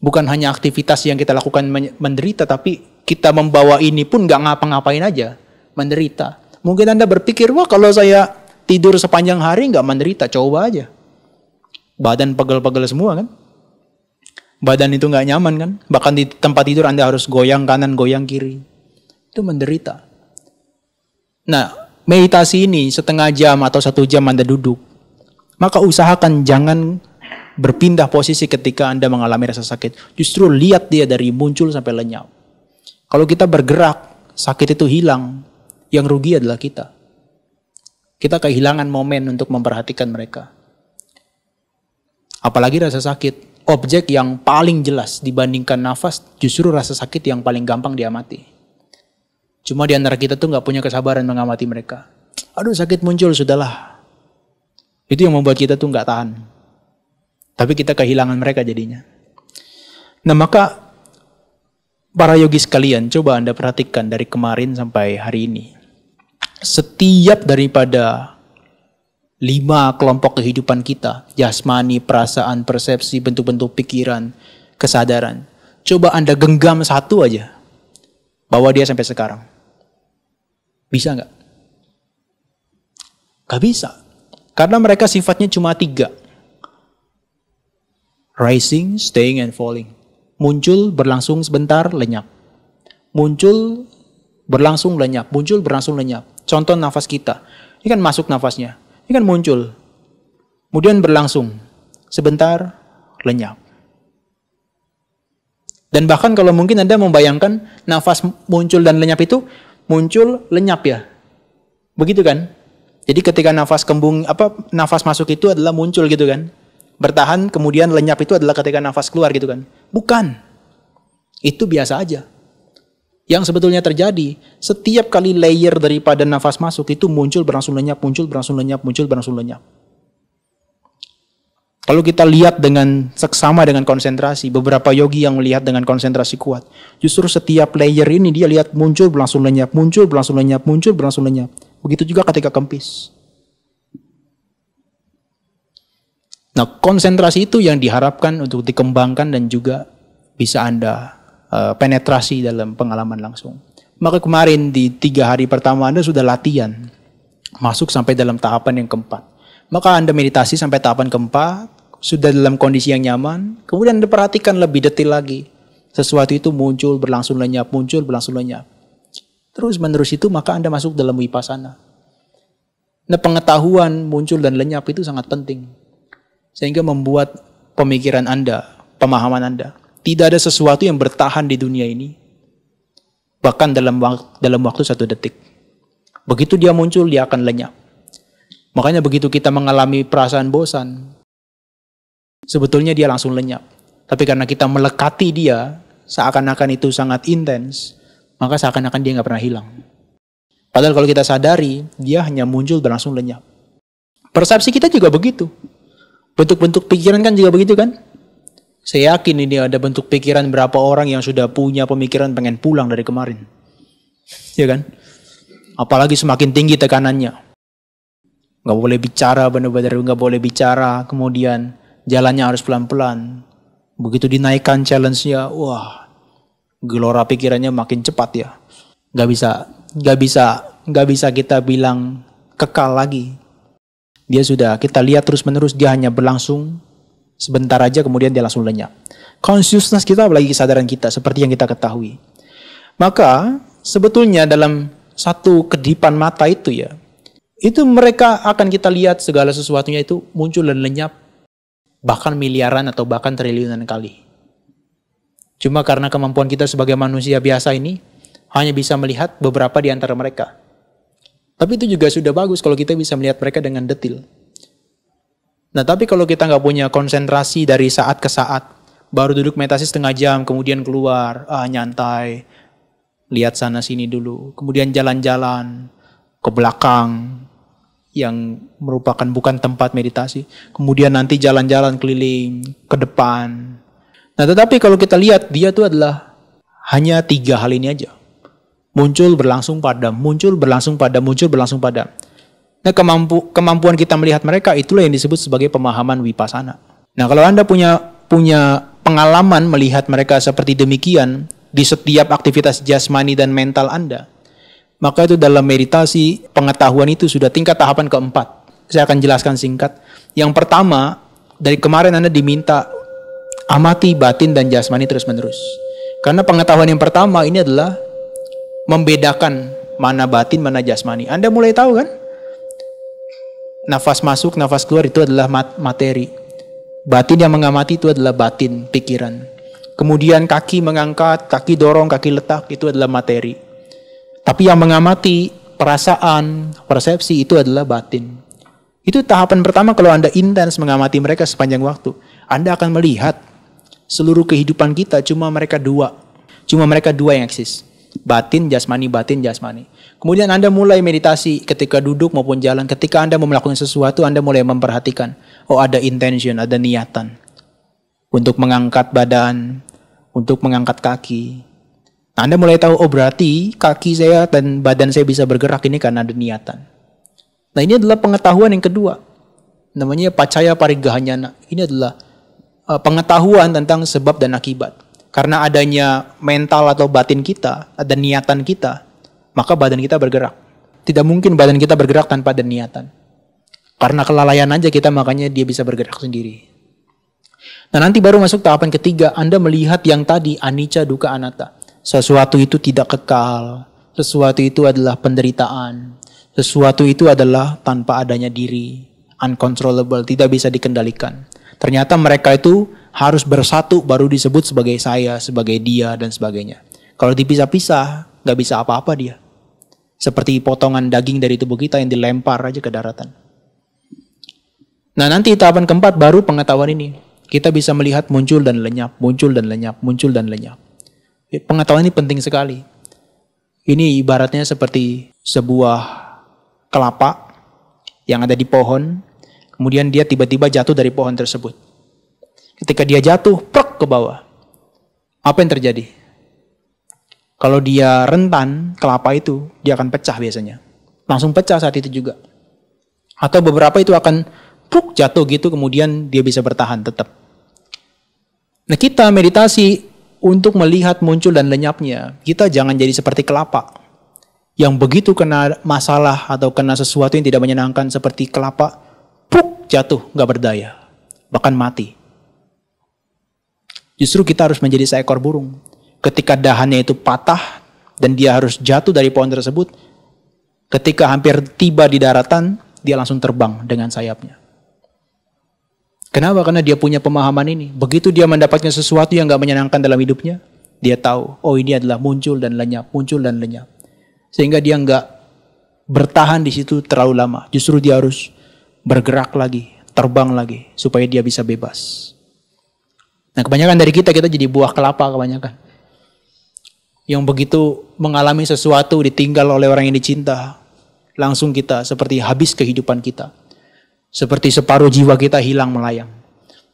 Bukan hanya aktivitas yang kita lakukan menderita, tapi kita membawa ini pun nggak ngapa-ngapain aja, menderita. Mungkin Anda berpikir, wah kalau saya tidur sepanjang hari nggak menderita, coba aja. Badan pegel-pegel semua kan? Badan itu nggak nyaman kan? Bahkan di tempat tidur Anda harus goyang kanan, goyang kiri. Itu menderita. Nah, meditasi ini setengah jam atau 1 jam Anda duduk. Maka usahakan jangan berpindah posisi ketika Anda mengalami rasa sakit. Justru lihat dia dari muncul sampai lenyap. Kalau kita bergerak, sakit itu hilang. Yang rugi adalah kita. Kita kehilangan momen untuk memperhatikan mereka. Apalagi rasa sakit. Objek yang paling jelas dibandingkan nafas, justru rasa sakit yang paling gampang diamati. Cuma di antara kita tuh gak punya kesabaran mengamati mereka. Aduh sakit muncul, sudahlah. Itu yang membuat kita tuh gak tahan. Tapi kita kehilangan mereka jadinya. Nah maka para yogis sekalian, coba Anda perhatikan dari kemarin sampai hari ini. Setiap daripada 5 kelompok kehidupan kita, jasmani, perasaan, persepsi, bentuk-bentuk pikiran, kesadaran. Coba Anda genggam satu aja, bawa dia sampai sekarang. Bisa nggak? Gak bisa. Karena mereka sifatnya cuma 3. Rising, staying, and falling. Muncul, berlangsung sebentar, lenyap. Muncul, berlangsung, lenyap. Muncul, berlangsung, lenyap. Contoh nafas kita. Ini kan masuk nafasnya. Ini kan muncul. Kemudian berlangsung. Sebentar, lenyap. Dan bahkan kalau mungkin Anda membayangkan nafas muncul dan lenyap itu, muncul, lenyap ya. Begitu kan? Jadi ketika nafas masuk itu adalah muncul gitu kan. Bertahan, kemudian lenyap itu adalah ketika nafas keluar gitu kan. Bukan. Itu biasa aja. Yang sebetulnya terjadi, setiap kali layer daripada nafas masuk itu muncul, berlangsung lenyap, muncul, berlangsung lenyap, muncul, berlangsung lenyap. Kalau kita lihat dengan seksama dengan konsentrasi, beberapa yogi yang melihat dengan konsentrasi kuat, justru setiap layer ini dia lihat muncul, berlangsung lenyap, muncul, berlangsung lenyap, muncul, berlangsung lenyap. Begitu juga ketika kempis. Nah, konsentrasi itu yang diharapkan untuk dikembangkan dan juga bisa Anda penetrasi dalam pengalaman langsung. Maka kemarin di 3 hari pertama Anda sudah latihan masuk sampai dalam tahapan yang keempat. Maka Anda meditasi sampai tahapan keempat, sudah dalam kondisi yang nyaman, kemudian Anda perhatikan lebih detail lagi. Sesuatu itu muncul, berlangsung lenyap, muncul, berlangsung lenyap. Terus menerus itu maka Anda masuk dalam vipassana. Nah, pengetahuan muncul dan lenyap itu sangat penting. Sehingga membuat pemikiran Anda, pemahaman Anda, tidak ada sesuatu yang bertahan di dunia ini. Bahkan dalam waktu 1 detik. Begitu dia muncul, dia akan lenyap. Makanya begitu kita mengalami perasaan bosan, sebetulnya dia langsung lenyap. Tapi karena kita melekati dia, seakan-akan itu sangat intens, maka seakan-akan dia nggak pernah hilang. Padahal kalau kita sadari, dia hanya muncul berlangsung lenyap. Persepsi kita juga begitu. Bentuk-bentuk pikiran kan juga begitu kan? Saya yakin ini ada bentuk pikiran berapa orang yang sudah punya pemikiran pengen pulang dari kemarin. Ya kan? Apalagi semakin tinggi tekanannya. Nggak boleh bicara, benar-benar nggak boleh bicara. Kemudian jalannya harus pelan-pelan. Begitu dinaikkan challenge-nya, wah, gelora pikirannya makin cepat ya. Nggak bisa kita bilang kekal lagi. Dia sudah, kita lihat terus-menerus dia hanya berlangsung sebentar aja kemudian dia langsung lenyap. Consciousness kita apalagi kesadaran kita seperti yang kita ketahui. Maka sebetulnya dalam satu kedipan mata itu ya, itu mereka akan kita lihat segala sesuatunya itu muncul dan lenyap bahkan miliaran atau bahkan triliunan kali. Cuma karena kemampuan kita sebagai manusia biasa ini hanya bisa melihat beberapa di antara mereka. Tapi itu juga sudah bagus kalau kita bisa melihat mereka dengan detail. Nah, tapi kalau kita nggak punya konsentrasi dari saat ke saat, baru duduk meditasi setengah jam, kemudian keluar, nyantai, lihat sana sini dulu, kemudian jalan-jalan ke belakang yang merupakan bukan tempat meditasi, kemudian nanti jalan-jalan keliling ke depan. Nah, tetapi kalau kita lihat dia itu adalah hanya 3 hal ini aja. Muncul, berlangsung, padam, muncul, berlangsung, padam, muncul, berlangsung, padam. Nah, kemampuan kita melihat mereka itulah yang disebut sebagai pemahaman vipassana. Nah, kalau Anda punya pengalaman melihat mereka seperti demikian di setiap aktivitas jasmani dan mental Anda, maka itu dalam meditasi pengetahuan itu sudah tingkat tahapan keempat. Saya akan jelaskan singkat. Yang pertama, dari kemarin Anda diminta amati batin dan jasmani terus-menerus. Karena pengetahuan yang pertama ini adalah membedakan mana batin, mana jasmani. Anda mulai tahu kan? Nafas masuk, nafas keluar itu adalah materi. Batin yang mengamati itu adalah batin, pikiran. Kemudian kaki mengangkat, kaki dorong, kaki letak, itu adalah materi. Tapi yang mengamati perasaan, persepsi itu adalah batin. Itu tahapan pertama kalau Anda intens mengamati mereka sepanjang waktu. Anda akan melihat seluruh kehidupan kita cuma mereka dua. Cuma mereka dua yang eksis. Batin, jasmani, batin, jasmani. Kemudian Anda mulai meditasi ketika duduk maupun jalan. Ketika Anda mau melakukan sesuatu, Anda mulai memperhatikan. Oh, ada intention, ada niatan. Untuk mengangkat badan, untuk mengangkat kaki. Nah, Anda mulai tahu, oh berarti kaki saya dan badan saya bisa bergerak ini karena ada niatan. Nah, ini adalah pengetahuan yang kedua. Namanya pacaya parigahanyana. Ini adalah pengetahuan tentang sebab dan akibat. Karena adanya mental atau batin kita, ada niatan kita, maka badan kita bergerak. Tidak mungkin badan kita bergerak tanpa ada niatan. Karena kelalaian aja kita, makanya dia bisa bergerak sendiri. Nah, nanti baru masuk tahapan ketiga, Anda melihat yang tadi, anicca, dukkha, anatta. Sesuatu itu tidak kekal, sesuatu itu adalah penderitaan, Sesuatu itu adalah tanpa adanya diri, uncontrollable, tidak bisa dikendalikan. Ternyata mereka itu harus bersatu baru disebut sebagai saya, sebagai dia, dan sebagainya. Kalau dipisah-pisah, nggak bisa apa-apa dia. Seperti potongan daging dari tubuh kita yang dilempar aja ke daratan. Nah, nanti tahapan keempat baru pengetahuan ini. Kita bisa melihat muncul dan lenyap, muncul dan lenyap, muncul dan lenyap. Pengetahuan ini penting sekali. Ini ibaratnya seperti sebuah kelapa yang ada di pohon, kemudian dia tiba-tiba jatuh dari pohon tersebut. Ketika dia jatuh, plek ke bawah. Apa yang terjadi? Kalau dia rentan, kelapa itu, dia akan pecah biasanya. Langsung pecah saat itu juga. Atau beberapa itu akan pluk jatuh gitu, kemudian dia bisa bertahan tetap. Nah, kita meditasi untuk melihat muncul dan lenyapnya. Kita jangan jadi seperti kelapa yang begitu kena masalah atau kena sesuatu yang tidak menyenangkan seperti kelapa, pluk jatuh, nggak berdaya, bahkan mati. Justru kita harus menjadi seekor burung. Ketika dahannya itu patah dan dia harus jatuh dari pohon tersebut, ketika hampir tiba di daratan, dia langsung terbang dengan sayapnya. Kenapa? Karena dia punya pemahaman ini. Begitu dia mendapatkan sesuatu yang nggak menyenangkan dalam hidupnya, dia tahu, oh ini adalah muncul dan lenyap, muncul dan lenyap. Sehingga dia nggak bertahan di situ terlalu lama. Justru dia harus bergerak lagi, terbang lagi, supaya dia bisa bebas. Nah, kebanyakan dari kita jadi buah kelapa kebanyakan. Yang begitu mengalami sesuatu, ditinggal oleh orang yang dicinta, langsung kita seperti habis kehidupan kita. Seperti separuh jiwa kita hilang melayang.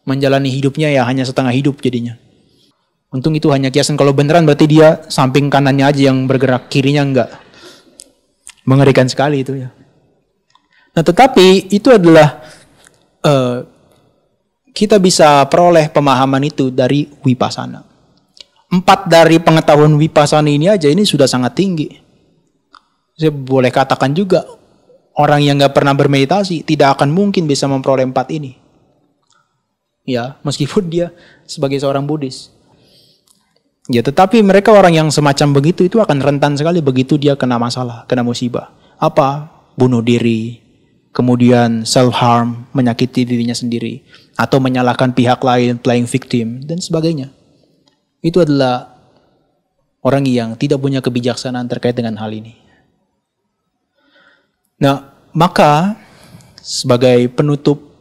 Menjalani hidupnya ya hanya setengah hidup jadinya. Untung itu hanya kiasan. Kalau beneran berarti dia samping kanannya aja yang bergerak, kirinya enggak. Mengerikan sekali itu ya. Nah, tetapi itu adalah kita bisa peroleh pemahaman itu dari Vipassana. 4 dari pengetahuan Vipassana ini aja ini sudah sangat tinggi. Saya boleh katakan juga orang yang nggak pernah bermeditasi tidak akan mungkin bisa memperoleh 4 ini. Ya, meskipun dia sebagai seorang Buddhis. Ya, tetapi mereka orang yang semacam begitu itu akan rentan sekali begitu dia kena masalah, kena musibah. Apa? Bunuh diri, kemudian self-harm, menyakiti dirinya sendiri, atau menyalahkan pihak lain, playing victim, dan sebagainya. Itu adalah orang yang tidak punya kebijaksanaan terkait dengan hal ini. Nah, maka sebagai penutup,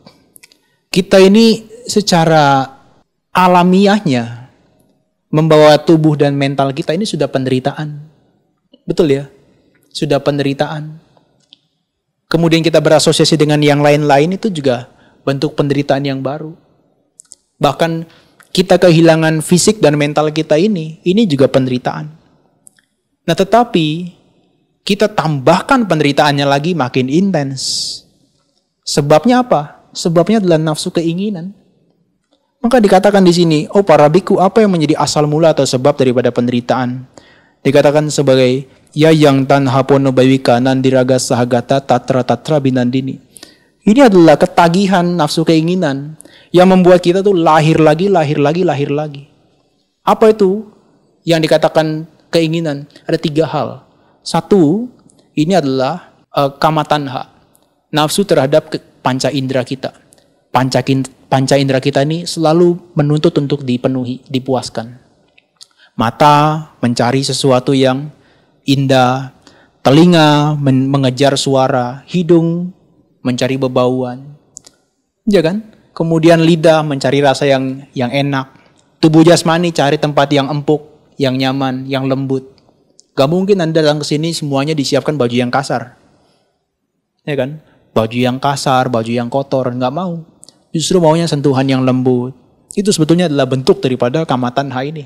kita ini secara alamiahnya membawa tubuh dan mental kita ini sudah penderitaan. Betul ya? Sudah penderitaan. Kemudian kita berasosiasi dengan yang lain-lain itu juga bentuk penderitaan yang baru. Bahkan kita kehilangan fisik dan mental kita ini juga penderitaan. Nah, tetapi kita tambahkan penderitaannya lagi makin intens. Sebabnya apa? Sebabnya adalah nafsu keinginan. Maka dikatakan di sini, oh para biku, apa yang menjadi asal mula atau sebab daripada penderitaan? Dikatakan sebagai ya yang tanha pono bawika nandiraga sahagata tatra binandini. Ini adalah ketagihan nafsu keinginan yang membuat kita tuh lahir lagi. Apa itu yang dikatakan keinginan? Ada 3 hal. 1, ini adalah kama tanha, nafsu terhadap panca indera kita. Panca indera kita ini selalu menuntut untuk dipenuhi, dipuaskan. Mata mencari sesuatu yang indah, telinga mengejar suara, hidung mencari bebauan, ya kan? Kemudian lidah mencari rasa yang enak, tubuh jasmani cari tempat yang empuk, yang nyaman, yang lembut. Gak mungkin Anda datang ke sini semuanya disiapkan baju yang kasar, ya kan? Baju yang kasar, baju yang kotor, nggak mau. Justru maunya sentuhan yang lembut. Itu sebetulnya adalah bentuk daripada kama tanha ini.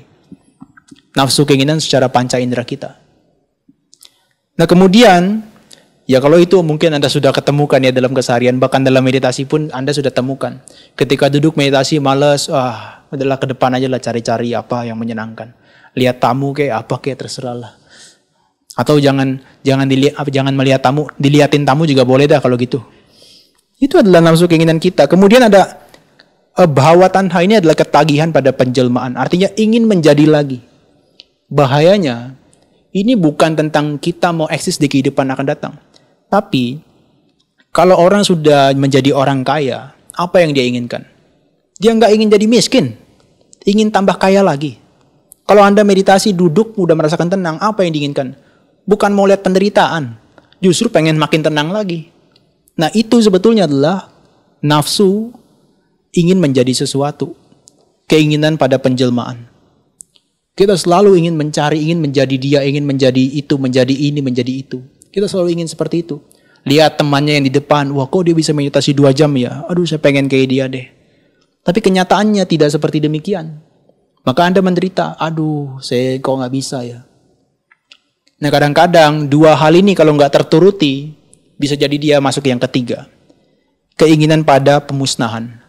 Nafsu keinginan secara panca indera kita. Nah kemudian, ya kalau itu mungkin Anda sudah ketemukan ya dalam keseharian. Bahkan dalam meditasi pun Anda sudah temukan. Ketika duduk meditasi males, adalah ke depan aja lah cari-cari apa yang menyenangkan. Lihat tamu kayak apa kayak terserah lah. Atau jangan melihat tamu, dilihatin tamu juga boleh dah kalau gitu. Itu adalah nafsu keinginan kita. Kemudian ada bhawa tanha, ini adalah ketagihan pada penjelmaan. Artinya ingin menjadi lagi. Bahayanya, ini bukan tentang kita mau eksis di kehidupan akan datang. Tapi kalau orang sudah menjadi orang kaya, apa yang dia inginkan? Dia nggak ingin jadi miskin, ingin tambah kaya lagi. Kalau Anda meditasi, duduk, udah merasakan tenang, apa yang diinginkan? Bukan mau lihat penderitaan, justru pengen makin tenang lagi. Nah itu sebetulnya adalah nafsu ingin menjadi sesuatu, keinginan pada penjelmaan. Kita selalu ingin mencari, ingin menjadi dia, ingin menjadi itu, menjadi ini, menjadi itu. Kita selalu ingin seperti itu. Lihat temannya yang di depan, wah kok dia bisa meditasi 2 jam ya? Aduh saya pengen kayak dia deh. Tapi kenyataannya tidak seperti demikian. Maka Anda menderita, aduh saya kok nggak bisa ya. Nah kadang-kadang 2 hal ini kalau nggak terturuti, bisa jadi dia masuk yang ketiga. Keinginan pada pemusnahan.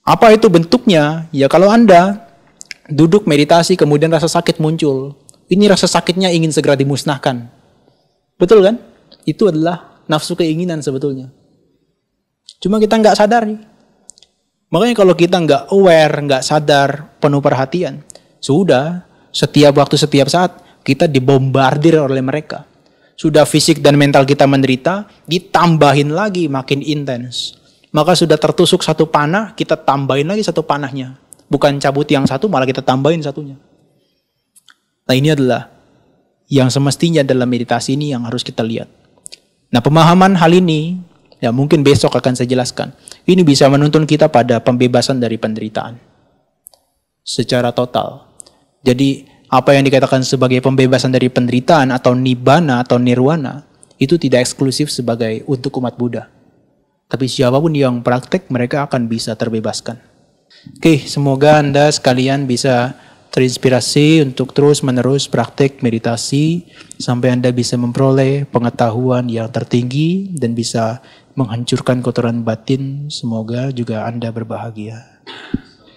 Apa itu bentuknya? Ya kalau Anda duduk meditasi kemudian rasa sakit muncul. Ini rasa sakitnya ingin segera dimusnahkan. Betul kan? Itu adalah nafsu keinginan sebetulnya. Cuma kita nggak sadari. Makanya kalau kita nggak aware, nggak sadar, penuh perhatian, sudah setiap waktu, setiap saat kita dibombardir oleh mereka. Sudah fisik dan mental kita menderita, ditambahin lagi makin intens. Maka sudah tertusuk 1 panah, kita tambahin lagi 1 panahnya. Bukan cabut yang 1, malah kita tambahin 1-nya. Nah ini adalah yang semestinya dalam meditasi ini yang harus kita lihat. Nah pemahaman hal ini, ya mungkin besok akan saya jelaskan. Ini bisa menuntun kita pada pembebasan dari penderitaan. Secara total. Jadi apa yang dikatakan sebagai pembebasan dari penderitaan atau nibbana atau nirwana, itu tidak eksklusif sebagai untuk umat Buddha. Tapi siapapun yang praktek, mereka akan bisa terbebaskan. Oke, semoga Anda sekalian bisa terinspirasi untuk terus-menerus praktik meditasi sampai Anda bisa memperoleh pengetahuan yang tertinggi dan bisa menghancurkan kotoran batin. Semoga juga Anda berbahagia.